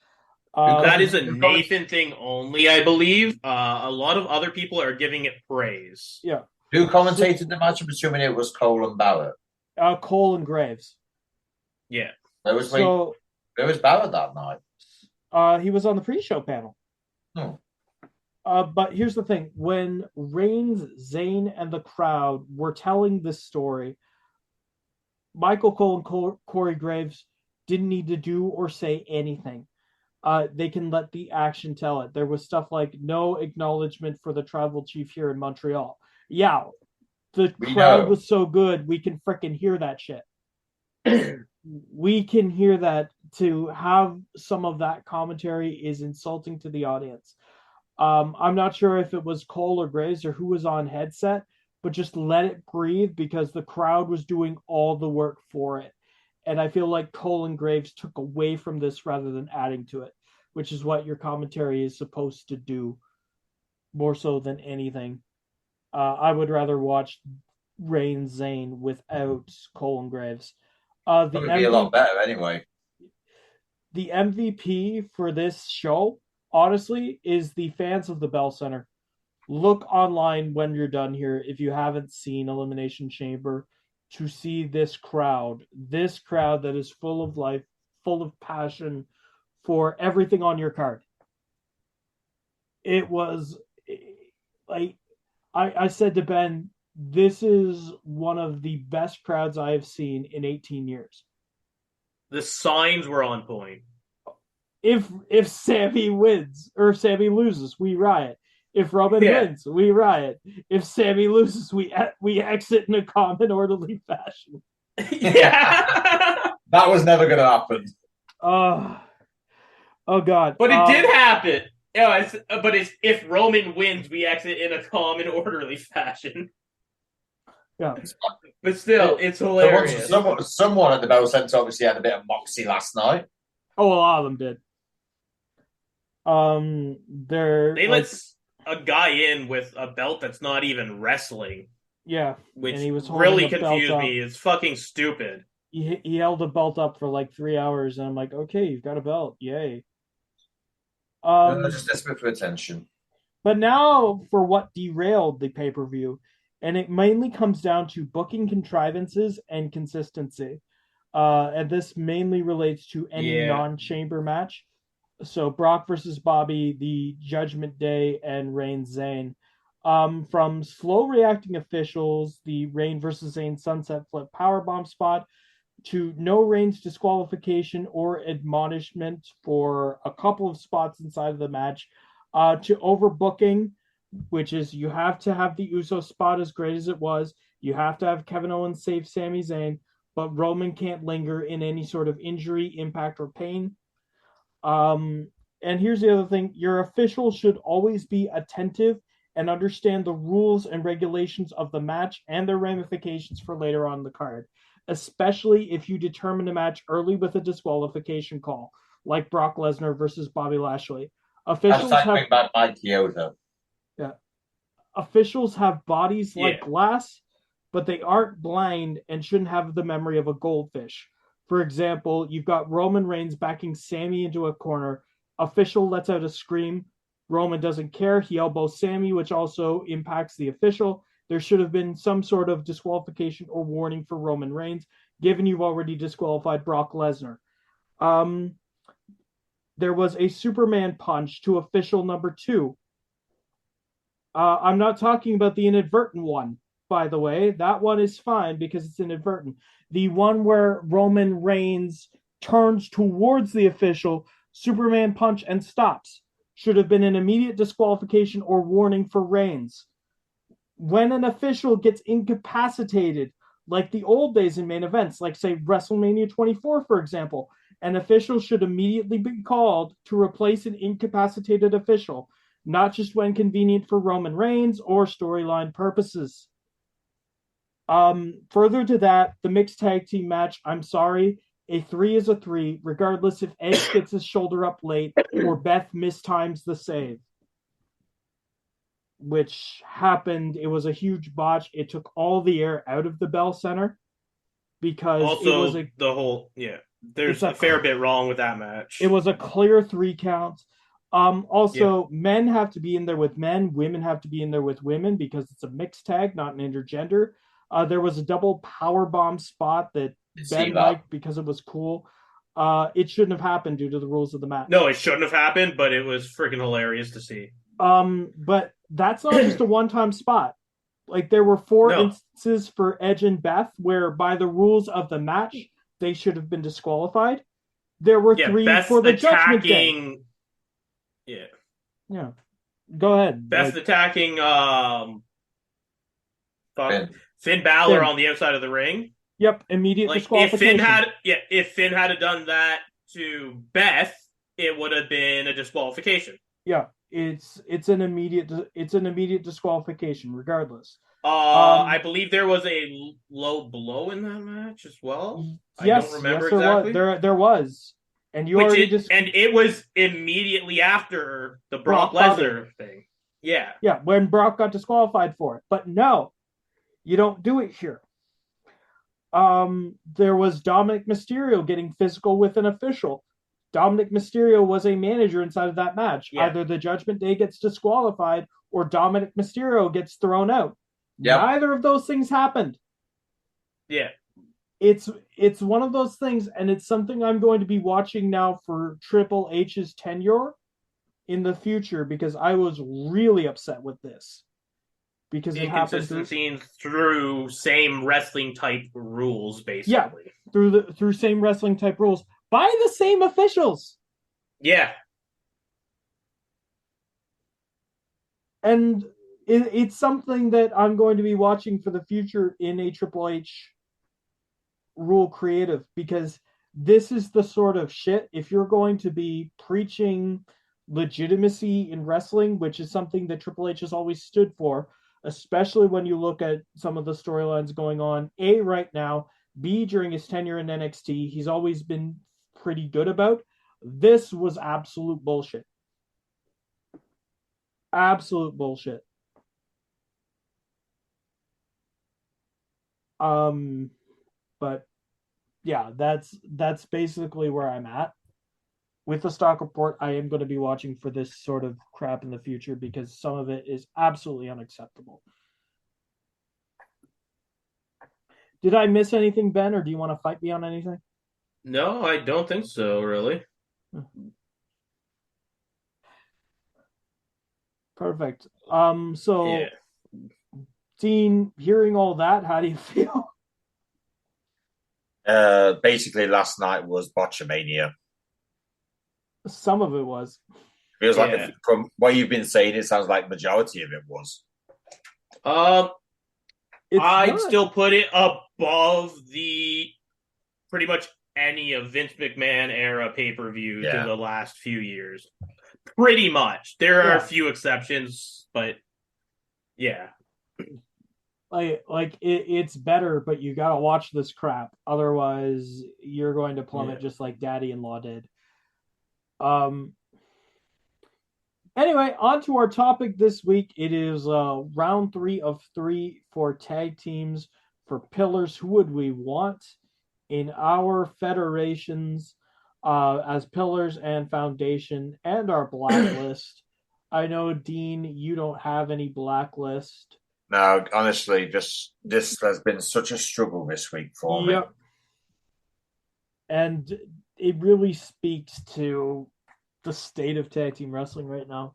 That is a Nathan thing only, I believe. A lot of other people are giving it praise. Yeah. Who commentated the match? I'm assuming it was Cole and Barrett. Cole and Graves. Yeah. Where was Barrett that night? He was on the pre-show panel. Oh. But here's the thing. When Reigns, Zayn, and the crowd were telling this story, Michael Cole and Corey Graves didn't need to do or say anything. They can let the action tell it. There was stuff like no acknowledgement for the tribal chief here in Montreal. Yeah, the crowd was so good, we can frickin' hear that shit. We can hear that. To have some of that commentary is insulting to the audience. I'm not sure if it was Cole or Graves or who was on headset, but just let it breathe because the crowd was doing all the work for it. And I feel like Cole and Graves took away from this rather than adding to it, which is what your commentary is supposed to do more so than anything. I would rather watch Reigns Zayn without Cole and Graves. It would be a lot better anyway. The MVP for this show, honestly, is the fans of the Bell Center. Look online when you're done here if you haven't seen Elimination Chamber to see this crowd that is full of life, full of passion for everything on your card. It was like I said to Ben, this is one of the best crowds I have seen in 18 years. The signs were on point. If Sammy wins or Sammy loses, we riot. If Roman wins, we riot. If Sammy loses, we exit in a calm and orderly fashion. Yeah, that was never going to happen. Oh God! But it did happen. Yeah, but if Roman wins, we exit in a calm and orderly fashion. Yeah, but still, it's hilarious. Someone at the Bell Centre obviously had a bit of moxie last night. Oh, a lot of them did. They like, let a guy in with a belt that's not even wrestling, yeah, and which he was holding really a belt confused up. me. It's fucking stupid. He held a belt up for like 3 hours, and I'm like, okay, you've got a belt, yay. Just desperate for attention. But now for what derailed the pay per view, and it mainly comes down to booking contrivances and consistency. And this mainly relates to any Yeah. non-chamber match. So Brock versus Bobby, the Judgment Day, and Reigns Zayn. From slow reacting officials, the Reigns versus Zayn sunset flip powerbomb spot, to no Reigns disqualification or admonishment for a couple of spots inside of the match, to overbooking, which is you have to have the Uso spot as great as it was. You have to have Kevin Owens save Sami Zayn, but Roman can't linger in any sort of injury, impact, or pain. And here's the other thing: your officials should always be attentive and understand the rules and regulations of the match and their ramifications for later on in the card, especially if you determine a match early with a disqualification call, like Brock Lesnar versus Bobby Lashley. Officials have back by Kyoto. Yeah. Officials have bodies like glass, but they aren't blind and shouldn't have the memory of a goldfish. For example, you've got Roman Reigns backing Sami into a corner. Official lets out a scream. Roman doesn't care. He elbows Sami, which also impacts the official. There should have been some sort of disqualification or warning for Roman Reigns, given you've already disqualified Brock Lesnar. There was a Superman punch to official number 2. I'm not talking about the inadvertent one, by the way. That one is fine because it's inadvertent. The one where Roman Reigns turns towards the official, Superman punch, and stops should have been an immediate disqualification or warning for Reigns. When an official gets incapacitated, like the old days in main events, like say WrestleMania 24, for example, an official should immediately be called to replace an incapacitated official, not just when convenient for Roman Reigns or storyline purposes. Further to that, the mixed tag team match, I'm sorry, a 3 is a 3, regardless if Edge gets his shoulder up late or Beth mistimes the save, which happened. It was a huge botch. It took all the air out of the Bell Center because also, it was there's a fair bit wrong with that match. It was a clear 3 count. Men have to be in there with men, women have to be in there with women because it's a mixed tag, not an intergender. There was a double power bomb spot that Ben liked because it was cool. It shouldn't have happened due to the rules of the match. No, it shouldn't have happened, but it was freaking hilarious to see. But that's not just a one-time spot. Like there were 4 instances for Edge and Beth where by the rules of the match, they should have been disqualified. There were 3 Beth for the Judgment Day. Yeah. Go ahead. Beth attacking Finn Balor on the outside of the ring. Yep, immediate disqualification. If Finn had done that to Beth, it would have been a disqualification. Yeah, it's an immediate disqualification regardless. I believe there was a low blow in that match as well. Yes, I don't remember exactly. There was. And it was immediately after the Brock Lesnar thing. Yeah. Yeah, when Brock got disqualified for it. But no, you don't do it here. There was Dominic Mysterio getting physical with an official. Dominic Mysterio was a manager inside of that match. Yeah. Either the Judgment Day gets disqualified or Dominic Mysterio gets thrown out. Yep. Neither of those things happened. Yeah. It's one of those things, and it's something I'm going to be watching now for Triple H's tenure in the future because I was really upset with this. Because it happened through same wrestling type rules, basically. Yeah, through same wrestling type rules by the same officials. Yeah. And it's something that I'm going to be watching for the future in a Triple H rule creative, because this is the sort of shit, if you're going to be preaching legitimacy in wrestling, which is something that Triple H has always stood for, especially when you look at some of the storylines going on, A, right now, B, during his tenure in NXT, he's always been pretty good about. This was absolute bullshit. Absolute bullshit. But yeah, that's basically where I'm at. With the stock report, I am going to be watching for this sort of crap in the future because some of it is absolutely unacceptable. Did I miss anything, Ben, or do you want to fight me on anything? No, I don't think so, really. Perfect. Yeah. Dean, hearing all that, how do you feel? Basically, last night was Botchamania. Some of it was. Feels Yeah. like from what you've been saying, it sounds like majority of it was. I'd still put it above the pretty much any of Vince McMahon era pay-per-views in the last few years. Pretty much. There are a few exceptions, but yeah. It's better, but you gotta watch this crap. Otherwise, you're going to plummet just like Daddy-in-Law did. Anyway, on to our topic this week. It is round 3 of 3 for tag teams for pillars. Who would we want in our federations as pillars and foundation and our blacklist? I know, Dean, you don't have any blacklist. No, honestly, this has been such a struggle this week for me. And it really speaks to the state of tag team wrestling right now,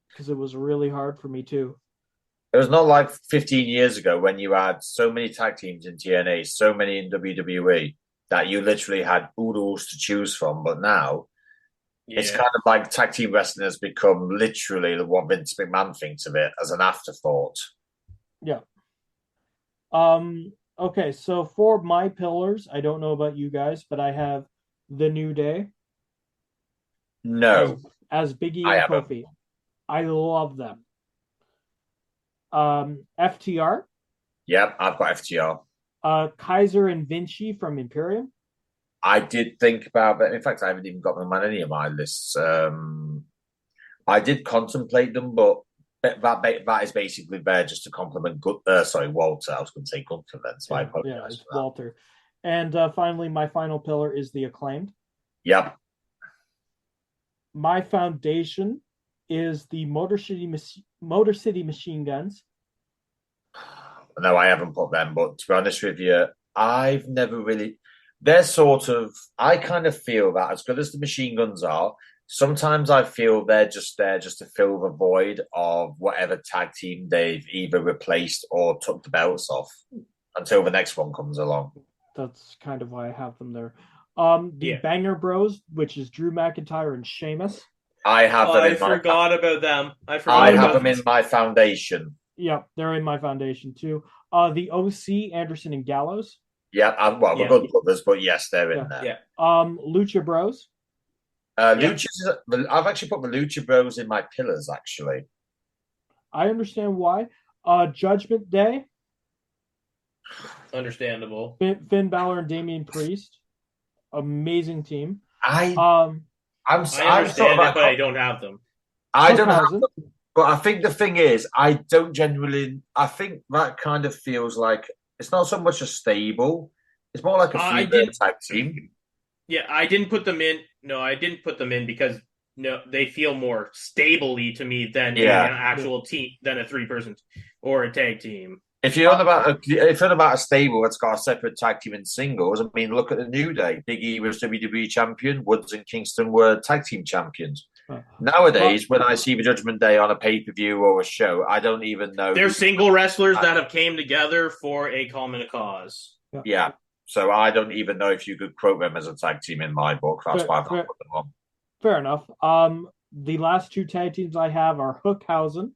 because it was really hard for me too. It was not like 15 years ago when you had so many tag teams in TNA, so many in WWE, that you literally had oodles to choose from. But now it's kind of like tag team wrestling has become literally what Vince McMahon thinks of it, as an afterthought. Yeah. Okay, so for my pillars, I don't know about you guys, but I have the New Day. No. As Biggie and Kofi. I love them. FTR. Yep, I've got FTR. Kaiser and Vinci from Imperium. I did think about that. In fact, I haven't even got them on any of my lists. I did contemplate them, but that is basically there just to compliment Walter. I was going to say Gunther then, so I apologize. Yeah, it's Walter. And finally, my final pillar is the Acclaimed. Yep. My foundation is the Motor City Machine Guns. No, I haven't put them, but to be honest with you, I've never really. They're sort of. I kind of feel that as good as the Machine Guns are, sometimes I feel they're just there just to fill the void of whatever tag team they've either replaced or took the belts off until the next one comes along. That's kind of why I have them there. The Banger Bros, which is Drew McIntyre and Sheamus. I have them. I forgot about them. I have them in my foundation. Yep, they're in my foundation too. The OC, Anderson and Gallows. Yeah, we're good brothers, but yes, they're in there. Yeah. Lucha Bros. I've actually put the Lucha Bros in my pillars, actually. I understand why. Judgment Day. Understandable. Finn Balor and Damian Priest. Amazing team. I understand it, but I don't have them. I don't have them. But I think the thing is, I don't genuinely. I think that kind of feels like it's not so much a stable. It's more like a three-man tag team. Yeah, I didn't put them in. No, I didn't put them in because they feel more stably to me than an actual team, than a 3-person or a tag team. If you're on about a stable that's got a separate tag team in singles, I mean, look at the New Day. Big E was WWE champion. Woods and Kingston were tag team champions. Nowadays, when I see the Judgment Day on a pay-per-view or a show, I don't even know. They're single wrestlers that have came together for a common cause. Yeah. So I don't even know if you could quote them as a tag team in my book. That's why I've not put them on. Fair enough. The last 2 tag teams I have are Hookhausen.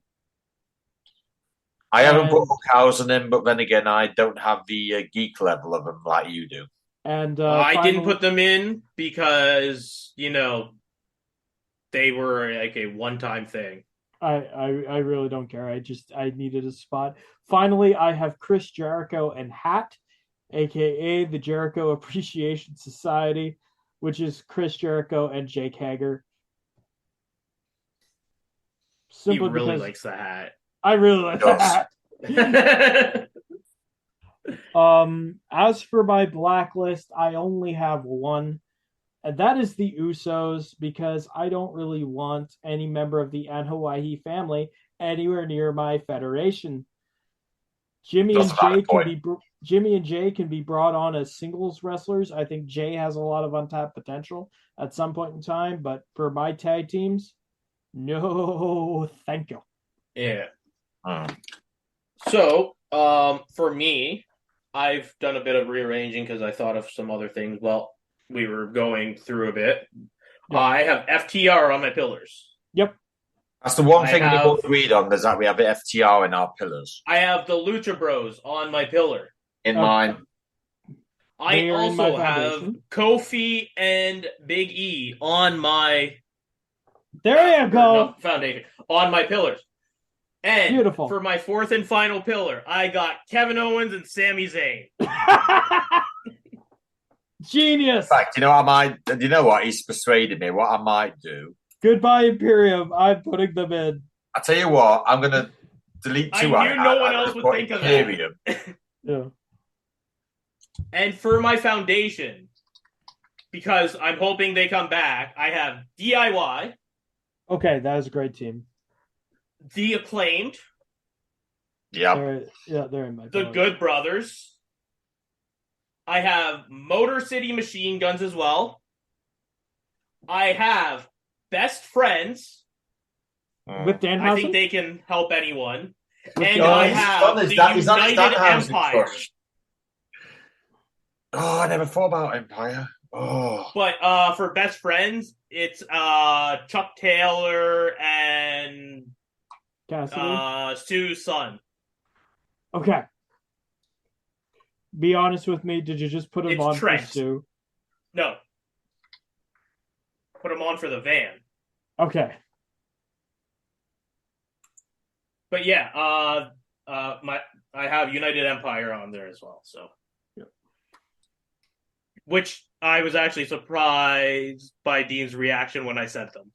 I haven't put Hookhausen in, but then again, I don't have the geek level of them like you do. And I didn't put them in because, they were like a one-time thing. I really don't care. I needed a spot. Finally, I have Chris Jericho and Hat, aka the Jericho Appreciation Society, which is Chris Jericho and Jake Hager. Simply really because likes the hat. I really like that. As for my blacklist, I only have one, and that is the Usos, because I don't really want any member of the Hawaii family anywhere near my federation. Jimmy and Jay can be brought on as singles wrestlers. I think Jay has a lot of untapped potential at some point in time, but for my tag teams, no, thank you. Yeah. So, for me, I've done a bit of rearranging because I thought of some other things. Well, we were going through a bit. Yep. I have FTR on my pillars. Yep. That's the one thing we both agreed on, is that we have the FTR in our pillars. I have the Lucha Bros on my pillar. In mine. I also have Kofi and Big E on my... There you go. Foundation. On my pillars. And beautiful. For my fourth and final pillar, I got Kevin Owens and Sami Zayn. Genius. In fact, you know what? He's persuaded me. What I might do. Goodbye, Imperium. I'm putting them in. I tell you what, I'm going to delete two. I knew no one else would think of that. Yeah. And for my foundation, because I'm hoping they come back, I have DIY. Okay, that is a great team. The Acclaimed. Yeah. They're in my The Good Brothers. I have Motor City Machine Guns as well. I have Best Friends. With Danhausen? I think they can help anyone. And I have the United Empire. Oh, I never thought about Empire. Oh. But for Best Friends, it's Chuck Taylor and Sue's son. Okay. Be honest with me. Did you just put him on Trent. for Sue? No. Put him on for the van. Okay. But yeah, I have United Empire on there as well. So, yep. Which I was actually surprised by Dean's reaction when I sent them.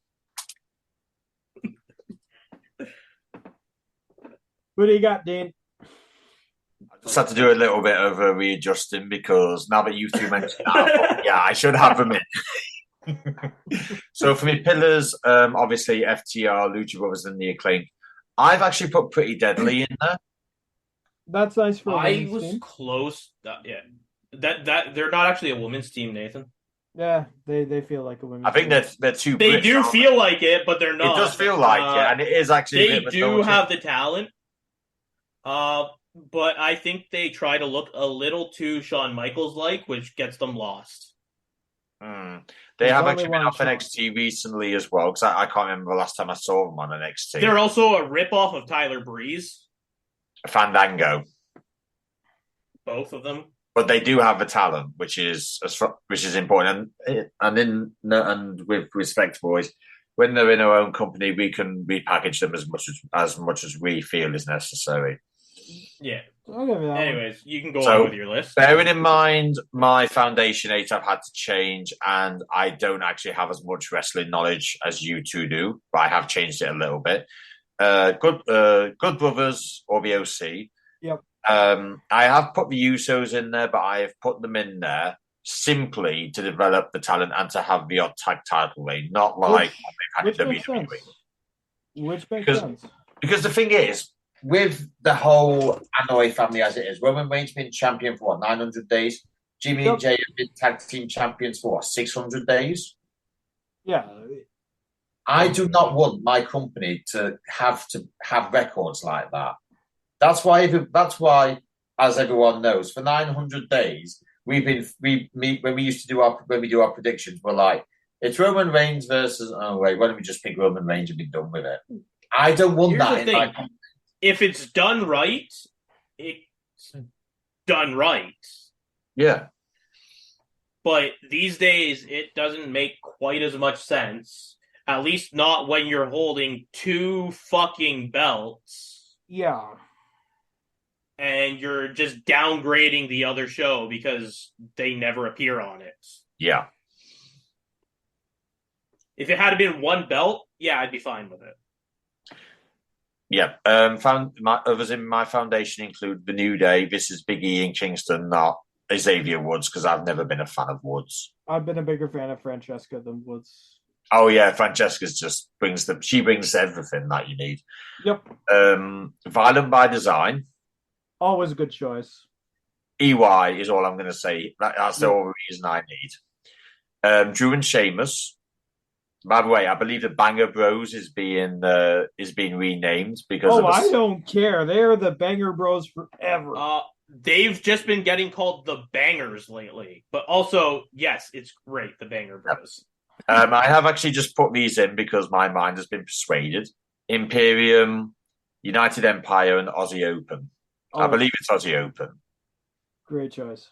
What do you got, Dean? I just had to do a little bit of readjusting because now that you two mentioned that, yeah, I should have them in. So for me, pillars, obviously FTR, Lucha Brothers, and the Acclaimed. I've actually put Pretty Deadly in there. That's nice for a I was team. close. Yeah, that they're not actually a women's team, Nathan. Yeah, they feel like a women's I think team. they're too. They Brits, do feel like it, but they're not. It does feel like it, and it is actually. They do have the talent. But I think they try to look a little too Shawn Michaels-like, which gets them lost. They have actually been off NXT recently as well, because I can't remember the last time I saw them on NXT. They're also a ripoff of Tyler Breeze. Fandango. Both of them. But they do have the talent, which is important. And with respect, boys, when they're in our own company, we can repackage them as much as we feel is necessary. Yeah. Anyways, you can go on with your list. Bearing in mind my Foundation 8 I've had to change, and I don't actually have as much wrestling knowledge as you two do, but I have changed it a little bit. Good Brothers, or the OC. Yep. I have put the Usos in there, but I have put them in there simply to develop the talent and to have the odd tag title reign, not like they've had WWE. Which makes sense. Because the thing is, with the whole Anoa'i family as it is, Roman Reigns been champion for 900 days? Jimmy and Jay have been tag team champions for 600 days? Yeah. I do not want my company to have records like that. That's why, as everyone knows, for 900 days, when we do our predictions, we're like, it's Roman Reigns versus, why don't we just pick Roman Reigns and be done with it? I don't want that in my company. If it's done right, it's done right. Yeah. But these days, it doesn't make quite as much sense. At least not when you're holding 2 fucking belts. Yeah. And you're just downgrading the other show because they never appear on it. Yeah. If it had been 1 belt, yeah, I'd be fine with it. Yeah. Others in my foundation include the New Day. This is Big E and Kingston, not Xavier Woods, because I've never been a fan of Woods. I've been a bigger fan of Francesca than Woods. Oh yeah, Francesca's just she brings everything that you need. Yep. Violent by Design. Always a good choice. EY is all I'm going to say. That's the only reason I need. Drew and Sheamus. By the way, I believe the Banger Bros is being renamed because. I don't care. They are the Banger Bros forever. They've just been getting called the Bangers lately, but also, yes, it's great, the Banger Bros. I have actually just put these in because my mind has been persuaded. Imperium, United Empire, and Aussie Open. I believe it's Aussie Open. Great choice.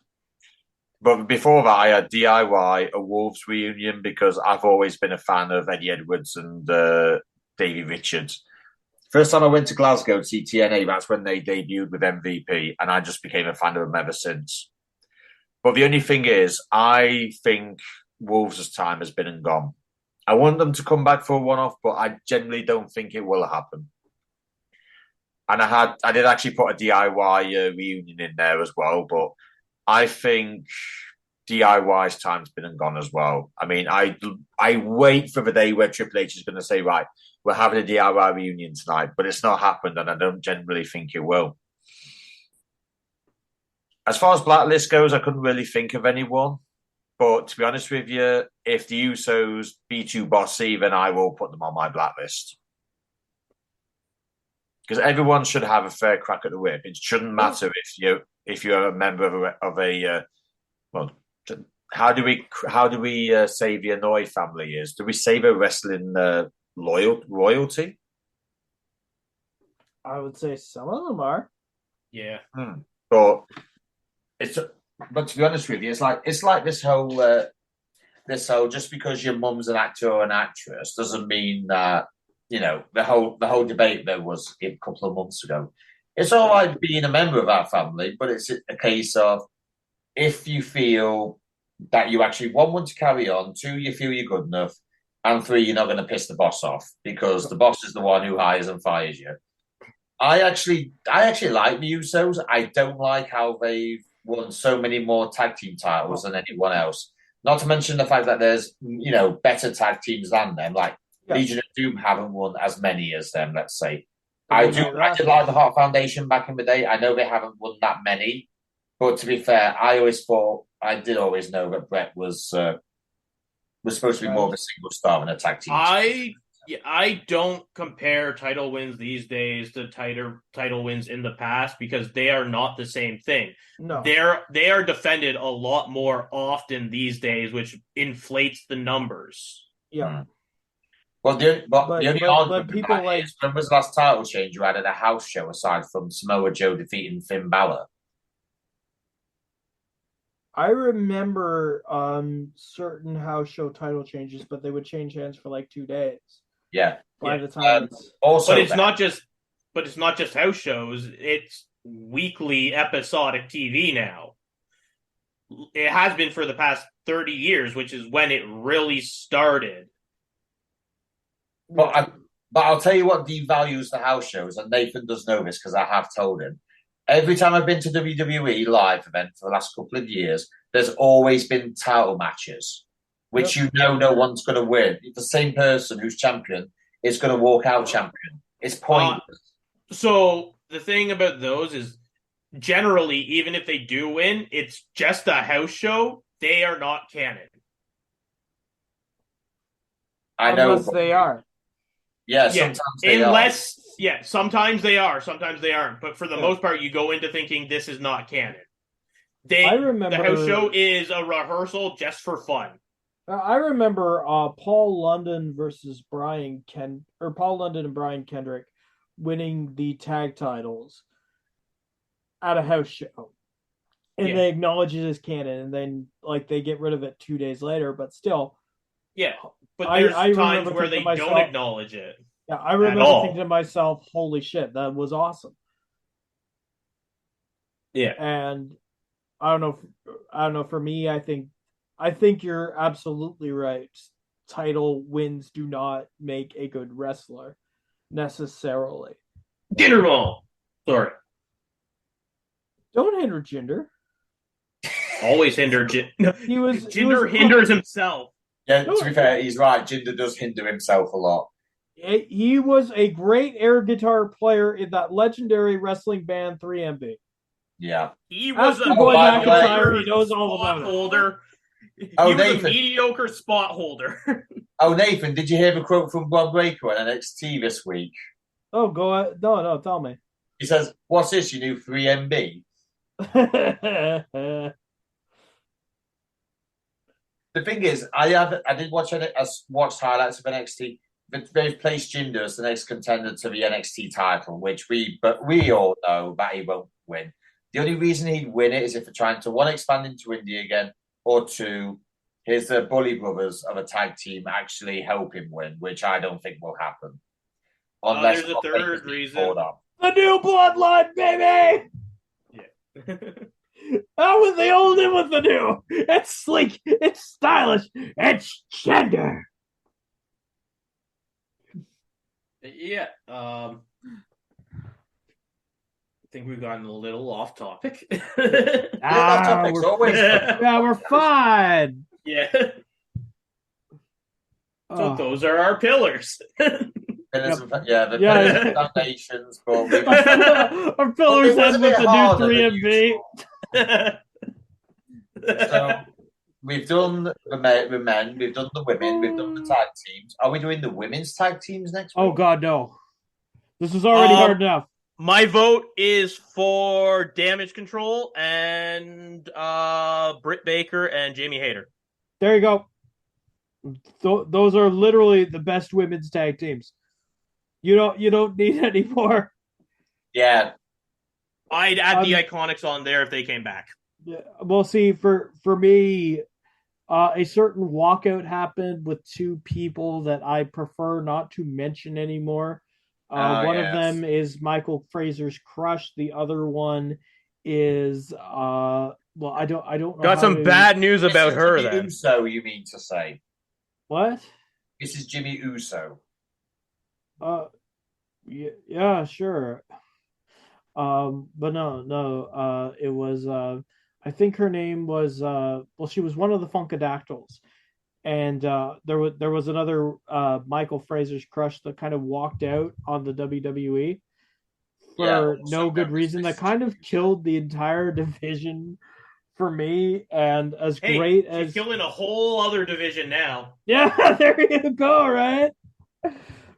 But before that, I had DIY, a Wolves reunion, because I've always been a fan of Eddie Edwards and Davey Richards. First time I went to Glasgow to see TNA, that's when they debuted with MVP, and I just became a fan of them ever since. But the only thing is, I think Wolves' time has been and gone. I want them to come back for a one-off, but I generally don't think it will happen. And I did actually put a DIY reunion in there as well, but I think DIY's time's been and gone as well. I mean, I wait for the day where Triple H is going to say, right, we're having a DIY reunion tonight, but it's not happened, and I don't generally think it will. As far as Blacklist goes, I couldn't really think of anyone. But to be honest with you, if the Usos be too bossy, then I will put them on my blacklist. Because everyone should have a fair crack at the whip. It shouldn't matter if you're a member of a well. How do we say the Anoa'i family is? Do we say the wrestling royalty? I would say some of them are. Yeah. But to be honest with you, it's like this whole just because your mum's an actor or an actress doesn't mean that, you know, the whole debate there was a couple of months ago. It's all right being a member of our family, but it's a case of if you feel that you actually want to carry on, 2, you feel you're good enough, and 3, you're not going to piss the boss off because the boss is the one who hires and fires you. I actually like the Usos. I don't like how they've won so many more tag team titles than anyone else. Not to mention the fact that there's, you know, better tag teams than them. Like Legion of Doom haven't won as many as them, let's say. I did like the Heart Foundation back in the day. I know they haven't won that many, but to be fair, I did always know that Brett was supposed to be more of a single star than a tag team. I don't compare title wins these days to title wins in the past because they are not the same thing. No, they are defended a lot more often these days, which inflates the numbers. Yeah. Well, the only argument people like is, when was the last title change you had at a house show aside from Samoa Joe defeating Finn Balor? I remember certain house show title changes, but they would change hands for like 2 days. Yeah. By the time but it's not just house shows, it's weekly episodic TV now. It has been for the past 30 years, which is when it really started. But I'll tell you what devalues the house shows, and Nathan does know this because I have told him. Every time I've been to WWE live event for the last couple of years, there's always been title matches, which no one's going to win. The same person who's champion is going to walk out champion. It's pointless. So the thing about those is, generally, even if they do win, it's just a house show. They are not canon. I know. Unless they are. Yeah, sometimes they are. Yeah, sometimes they are, sometimes they aren't. But for the most part, you go into thinking this is not canon. I remember the house show is a rehearsal just for fun. I remember Paul London and Brian Kendrick winning the tag titles at a house show. And they acknowledge it as canon, and then they get rid of it 2 days later, but still. Yeah. But there's times where they don't acknowledge it. Yeah, I remember thinking to myself, holy shit, that was awesome. Yeah. And I don't know, for me, I think you're absolutely right. Title wins do not make a good wrestler necessarily. Jinder Mahal. Sorry. Don't hinder Jinder. Always hinder Jinder hinders himself. Yeah, to be fair, he's right. Jinder does hinder himself a lot. He was a great air guitar player in that legendary wrestling band 3MB. Yeah. He was Ask a Boy McIntyre, he knows all spot about it. holder. Oh, He was Nathan. a mediocre spot holder. Oh, Nathan, did you hear the quote from Bob Breaker on NXT this week? Oh, go ahead. No, tell me. He says, "What's this? You new 3MB?" The thing is, I did watch highlights of NXT. They've placed Jinder as the next contender to the NXT title, but we all know that he won't win. The only reason he'd win it is if they're trying to one, expand into India again, or two, his Bully Brothers of a tag team actually help him win, which I don't think will happen. Unless there's a third reason. The new bloodline, baby! Yeah. That was the old and with the new. It's sleek, it's stylish, it's gender. Yeah. I think we've gotten a little off topic. We're fine. Yeah. So those are our pillars. The foundations, but our pillars end with the new 3MB. So we've done the men, we've done the women, we've done the tag teams. Are we doing the women's tag teams next week? Oh God, no! This is already hard enough. My vote is for Damage Control and Britt Baker and Jamie Hayter. There you go. Those are literally the best women's tag teams. You don't need any more. Yeah. I'd add the Iconics on there if they came back. Yeah, well, see, for me, a certain walkout happened with two people that I prefer not to mention anymore. One of them is Michael Fraser's crush. The other one is I don't know. Got some bad news about her Jimmy then. Uso, you mean to say? What? This is Jimmy Uso. Yeah, sure. But no. It was I think her name was she was one of the Funkadactyls, and there was another Michael Fraser's crush that kind of walked out on the WWE for no good reason. That kind of killed the entire division for me. And as great as she's killing a whole other division now. Yeah, there you go, right?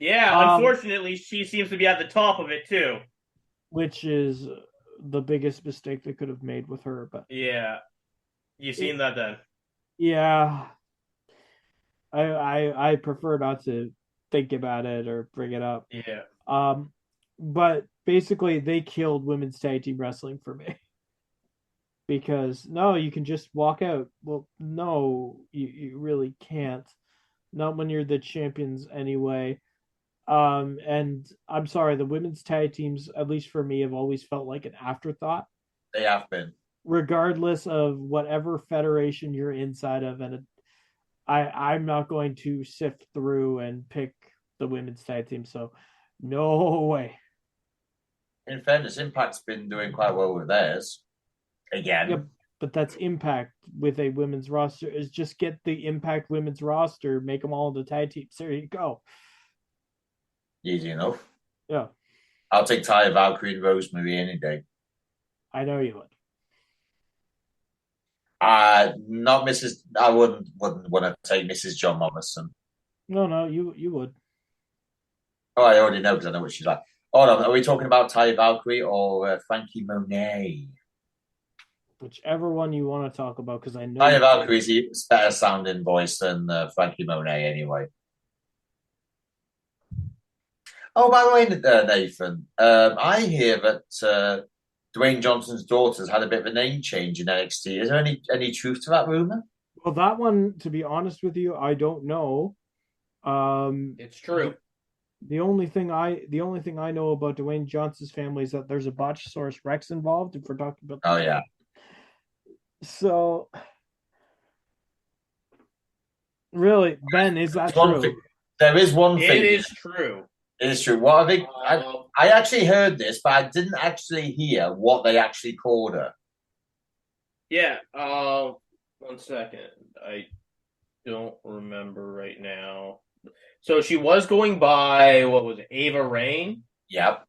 Yeah, unfortunately, she seems to be at the top of it too, which is the biggest mistake they could have made with her. But yeah, you seen that then? Yeah, I prefer not to think about it or bring it up. Yeah. But basically, they killed women's tag team wrestling for me. Because no, you can just walk out. Well, no, you really can't. Not when you're the champions anyway. And I'm sorry, the women's tag teams, at least for me, have always felt like an afterthought. They have been. Regardless of whatever federation you're inside of, and I'm not going to sift through and pick the women's tag team, so no way. In fairness, Impact's been doing quite well with theirs. Again. Yep, but that's Impact with a women's roster. Is just get the Impact women's roster, make them all into tag teams. There you go. Easy enough. Yeah. I'll take Taya Valkyrie and Rosemary any day. I know you would. Not Mrs. I wouldn't want to take Mrs. John Morrison. No, you would. Oh, I already know because I know what she's like. Hold on, are we talking about Taya Valkyrie or Frankie Monet? Whichever one you want to talk about, because I know Taya Valkyrie's a better sounding voice than Frankie Monet anyway. Oh, by the way, Nathan, I hear that Dwayne Johnson's daughter's had a bit of a name change in NXT. Is there any truth to that rumor? Well, that one, to be honest with you, I don't know. It's true. The only thing I know about Dwayne Johnson's family is that there's a Botchosaurus Rex involved. If we're talking about that. Oh yeah. So, really, Ben, is that true? There is one thing. It is true. It is true. What I think, I actually heard this, but I didn't actually hear what they actually called her. Yeah. 1 second. I don't remember right now. So she was going by, what was it, Ava Rain? Yep.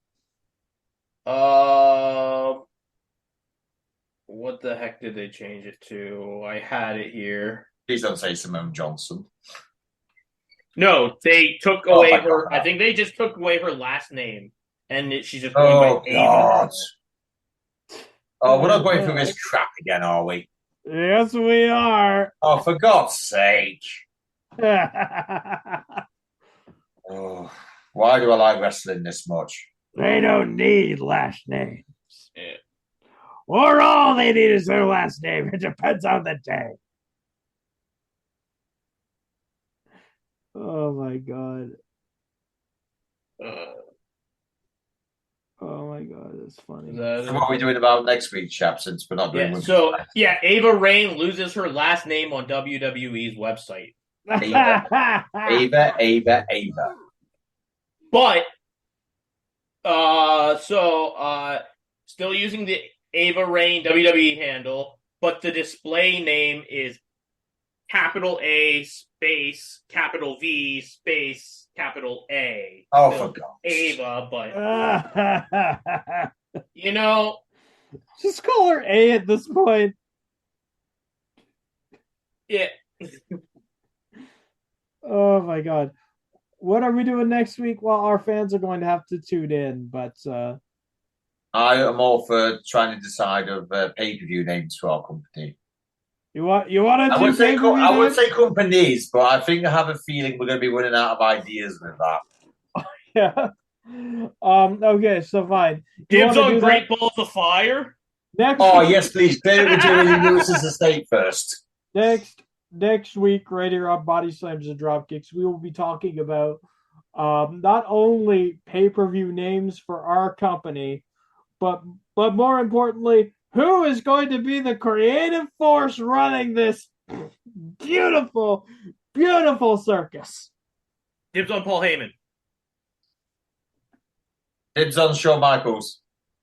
What the heck did they change it to? I had it here. Please don't say Simone Johnson. No, they took away her. I think they just took away her last name, and she's just going by Ava. Oh, we're not going through this crap again, are we? Yes, we are. Oh, for God's sake! Oh, why do I like wrestling this much? They don't need last names. Yeah. Or all they need is their last name. It depends on the day. Oh my god. Oh my god, that's funny. So what are we doing about next week, chap? Since we're not doing. Ava Rain loses her last name on WWE's website. Ava. But still using the Ava Rain WWE handle, but the display name is capital A space capital V space capital A. Oh, for God. Ava, but just call her A at this point. Yeah. Oh my god. What are we doing next week? Well, our fans are going to have to tune in, but I am all for trying to decide of pay-per-view names for our company. You want to I would say companies, but I think I have a feeling we're going to be running out of ideas with that. Yeah. Okay, so fine. Dibs on Great Balls of Fire? Yes, please. Clear it with Jerry Lewis's estate first. Next week, right here on Bodyslams and Dropkicks, we will be talking about not only pay-per-view names for our company, but more importantly, who is going to be the creative force running this beautiful, beautiful circus? Dibs on Paul Heyman. Dibs on Shawn Michaels.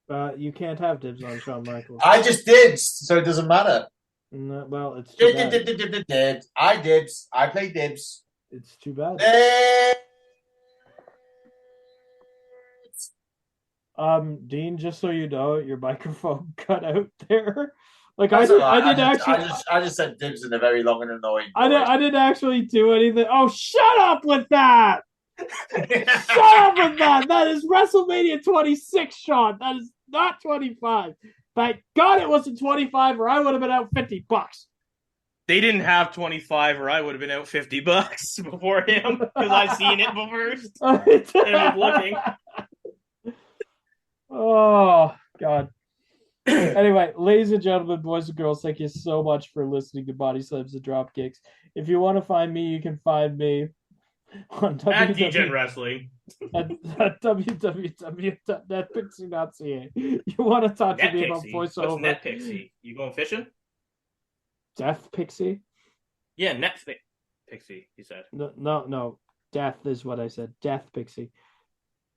You can't have dibs on Shawn Michaels. I just did, so it doesn't matter. No, well, it's too bad. Did. I dibs. I play dibs. It's too bad. Dean, just so you know, your microphone cut out there. Like I just said dibs in a very long and annoying. I didn't actually do anything. Oh, shut up with that! Shut up with that! That is WrestleMania 26, Sean. That is not 25. Thank God it wasn't 25, or I would have been out $50. They didn't have 25, or I would have been out $50 before him because I seen it first. And I was looking. Oh God. Anyway, ladies and gentlemen, boys and girls, thank you so much for listening to Bodyslams and Dropkicks. If you want to find me, you can find me on at DGen Wrestling at www.netpixie.ca. You want to talk to me about voiceover? What's NetPixie? You going fishing? Death Pixie? Yeah, Pixie, he said. No. Death is what I said. Death Pixie.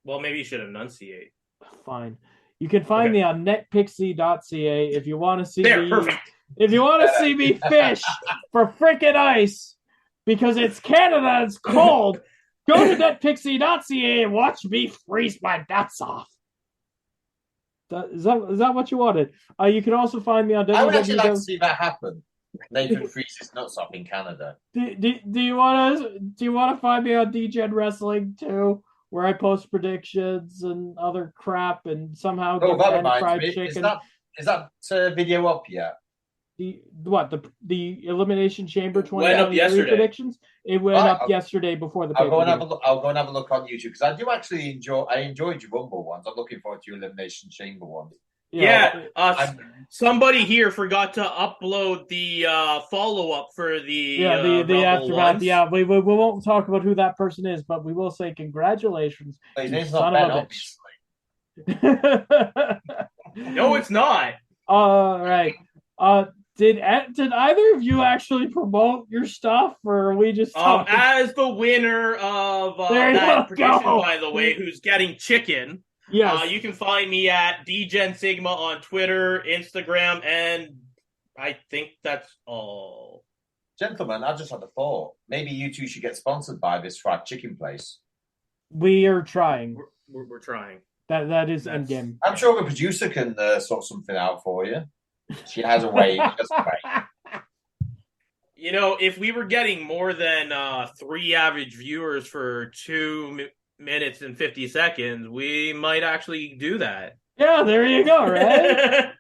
Well, maybe you should enunciate. Fine. You can find me on netpixie.ca if you want to see me. Perfect. If you want to see me fish for frickin' ice because it's Canada and it's cold, go to netpixie.ca and watch me freeze my nuts off. Is that what you wanted? You can also find me on I would actually like to see that happen. Nathan freeze his nuts off in Canada. Do you want to find me on DGen Wrestling too, where I post predictions and other crap and somehow get fried chicken? Is that video up yet? The Elimination Chamber 2023 predictions? It went up yesterday before the I'll go and have a look on YouTube because I do actually enjoyed your Rumble ones. I'm looking forward to your Elimination Chamber ones. Somebody here forgot to upload the follow-up for the aftermath. Ones. Yeah, we won't talk about who that person is, but we will say congratulations. His name's not Ben, obviously. No, it's not. All right. Did either of you actually promote your stuff, or are we just talking? As the winner of There you that prediction, go. by the way, who's getting chicken, Yes. you can find me at DGenSigma on Twitter, Instagram, and I think that's all. Gentlemen, I just had a thought. Maybe you two should get sponsored by this fried chicken place. We are trying. We're trying. That is endgame. I'm sure the producer can sort something out for you. She has a way. Just a way. You know, if we were getting more than 3 average viewers for 2 minutes and 50 seconds, we might actually do that. Yeah, there you go, right?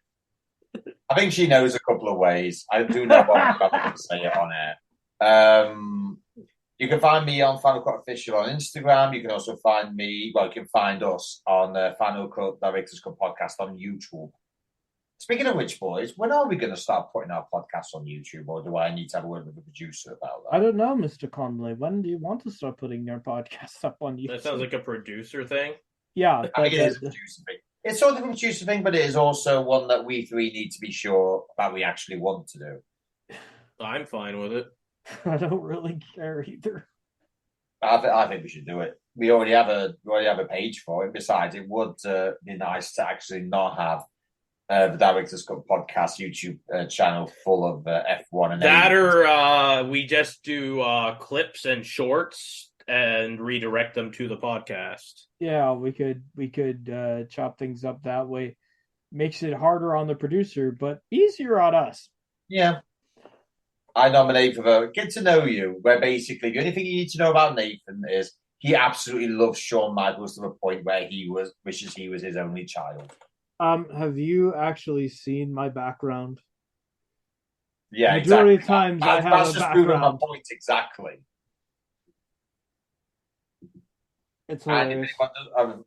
I think she knows a couple of ways. I do know what I'm about to say it on air. You can find me on Final Cut Official on Instagram. You can also find me, you can find us on Final Cut Directors Cut Podcast on YouTube. Speaking of which, boys, when are we going to start putting our podcasts on YouTube, or do I need to have a word with the producer about that? I don't know, Mr. Conley. When do you want to start putting your podcast up on YouTube? That sounds like a producer thing. Yeah. I think it is a producer thing. It's sort of a producer thing, but it is also one that we three need to be sure that we actually want to do. I'm fine with it. I don't really care either. I think we should do it. We already have a page for it. Besides, it would be nice to actually not have the Director's Cut Podcast YouTube channel full of F1 and that, or we just do clips and shorts and redirect them to the podcast. Yeah, we could chop things up that way. Makes it harder on the producer, but easier on us. Yeah. I nominate for the Get to Know You, where basically the only thing you need to know about Nathan is he absolutely loves Shawn Michaels to the point where he wishes he was his only child. Have you actually seen my background? Yeah, majority exactly. of times I have that's a just proving my background. point exactly. It's And hilarious.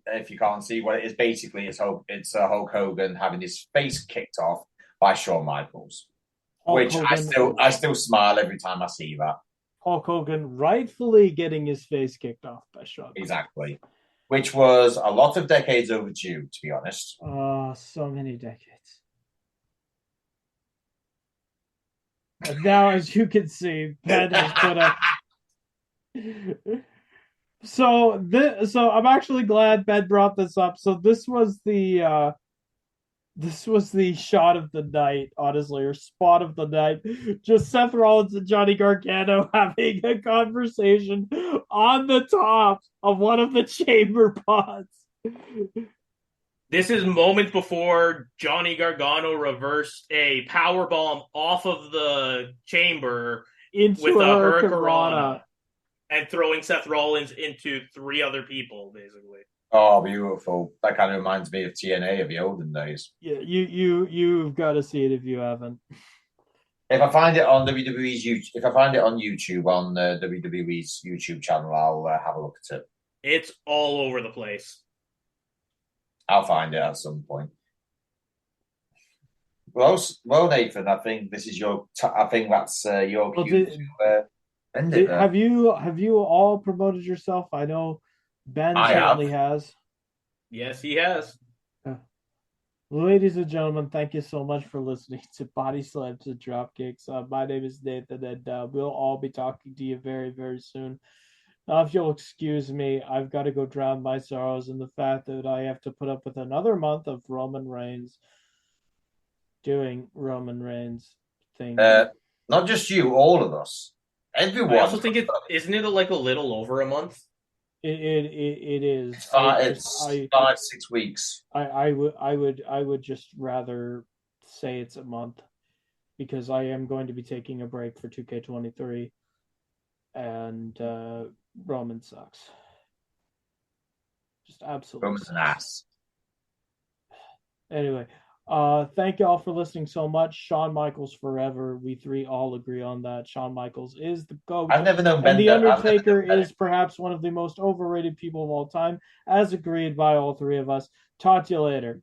if you can't see what it is, basically it's Hulk Hogan having his face kicked off by Shawn Michaels, which I still smile every time I see that. Hulk Hogan rightfully getting his face kicked off by Shawn. Exactly. Which was a lot of decades overdue, to be honest. So many decades. And now, as you can see, Ben has put up. So I'm actually glad Ben brought this up. So this was the shot of the night, honestly, or spot of the night. Just Seth Rollins and Johnny Gargano having a conversation on the top of one of the chamber pods. This is moments before Johnny Gargano reversed a powerbomb off of the chamber into with a Hurricanrana and throwing Seth Rollins into 3 other people, basically. Oh, beautiful. That kind of reminds me of TNA of the olden days. Yeah, you've got to see it if you haven't. If I find it on WWE's YouTube, if I find it on YouTube on WWE's YouTube channel, I'll have a look at it. It's all over the place. I'll find it at some point. Well, Nathan, I think this is your. I think that's your cue to end it. Have you all promoted yourself? I know Ben certainly has. Yes, he has. Ladies and gentlemen, thank you so much for listening to Bodyslams and Dropkicks. My name is Nathan, and we'll all be talking to you very, very soon. If you'll excuse me, I've got to go drown my sorrows in the fact that I have to put up with another month of Roman Reigns doing Roman Reigns things. Not just you, all of us. Everyone. I also think isn't it like a little over a month? It is. It's 5-6 weeks. I would just rather say it's a month because I am going to be taking a break for 2K23, and Roman sucks. Just absolutely. Roman's an ass. Anyway, thank you all for listening so much. Shawn Michaels forever. We 3 all agree on that. Shawn Michaels is the GOAT. I've never known Ben. And The Undertaker is perhaps one of the most overrated people of all time, as agreed by all 3 of us. Talk to you later.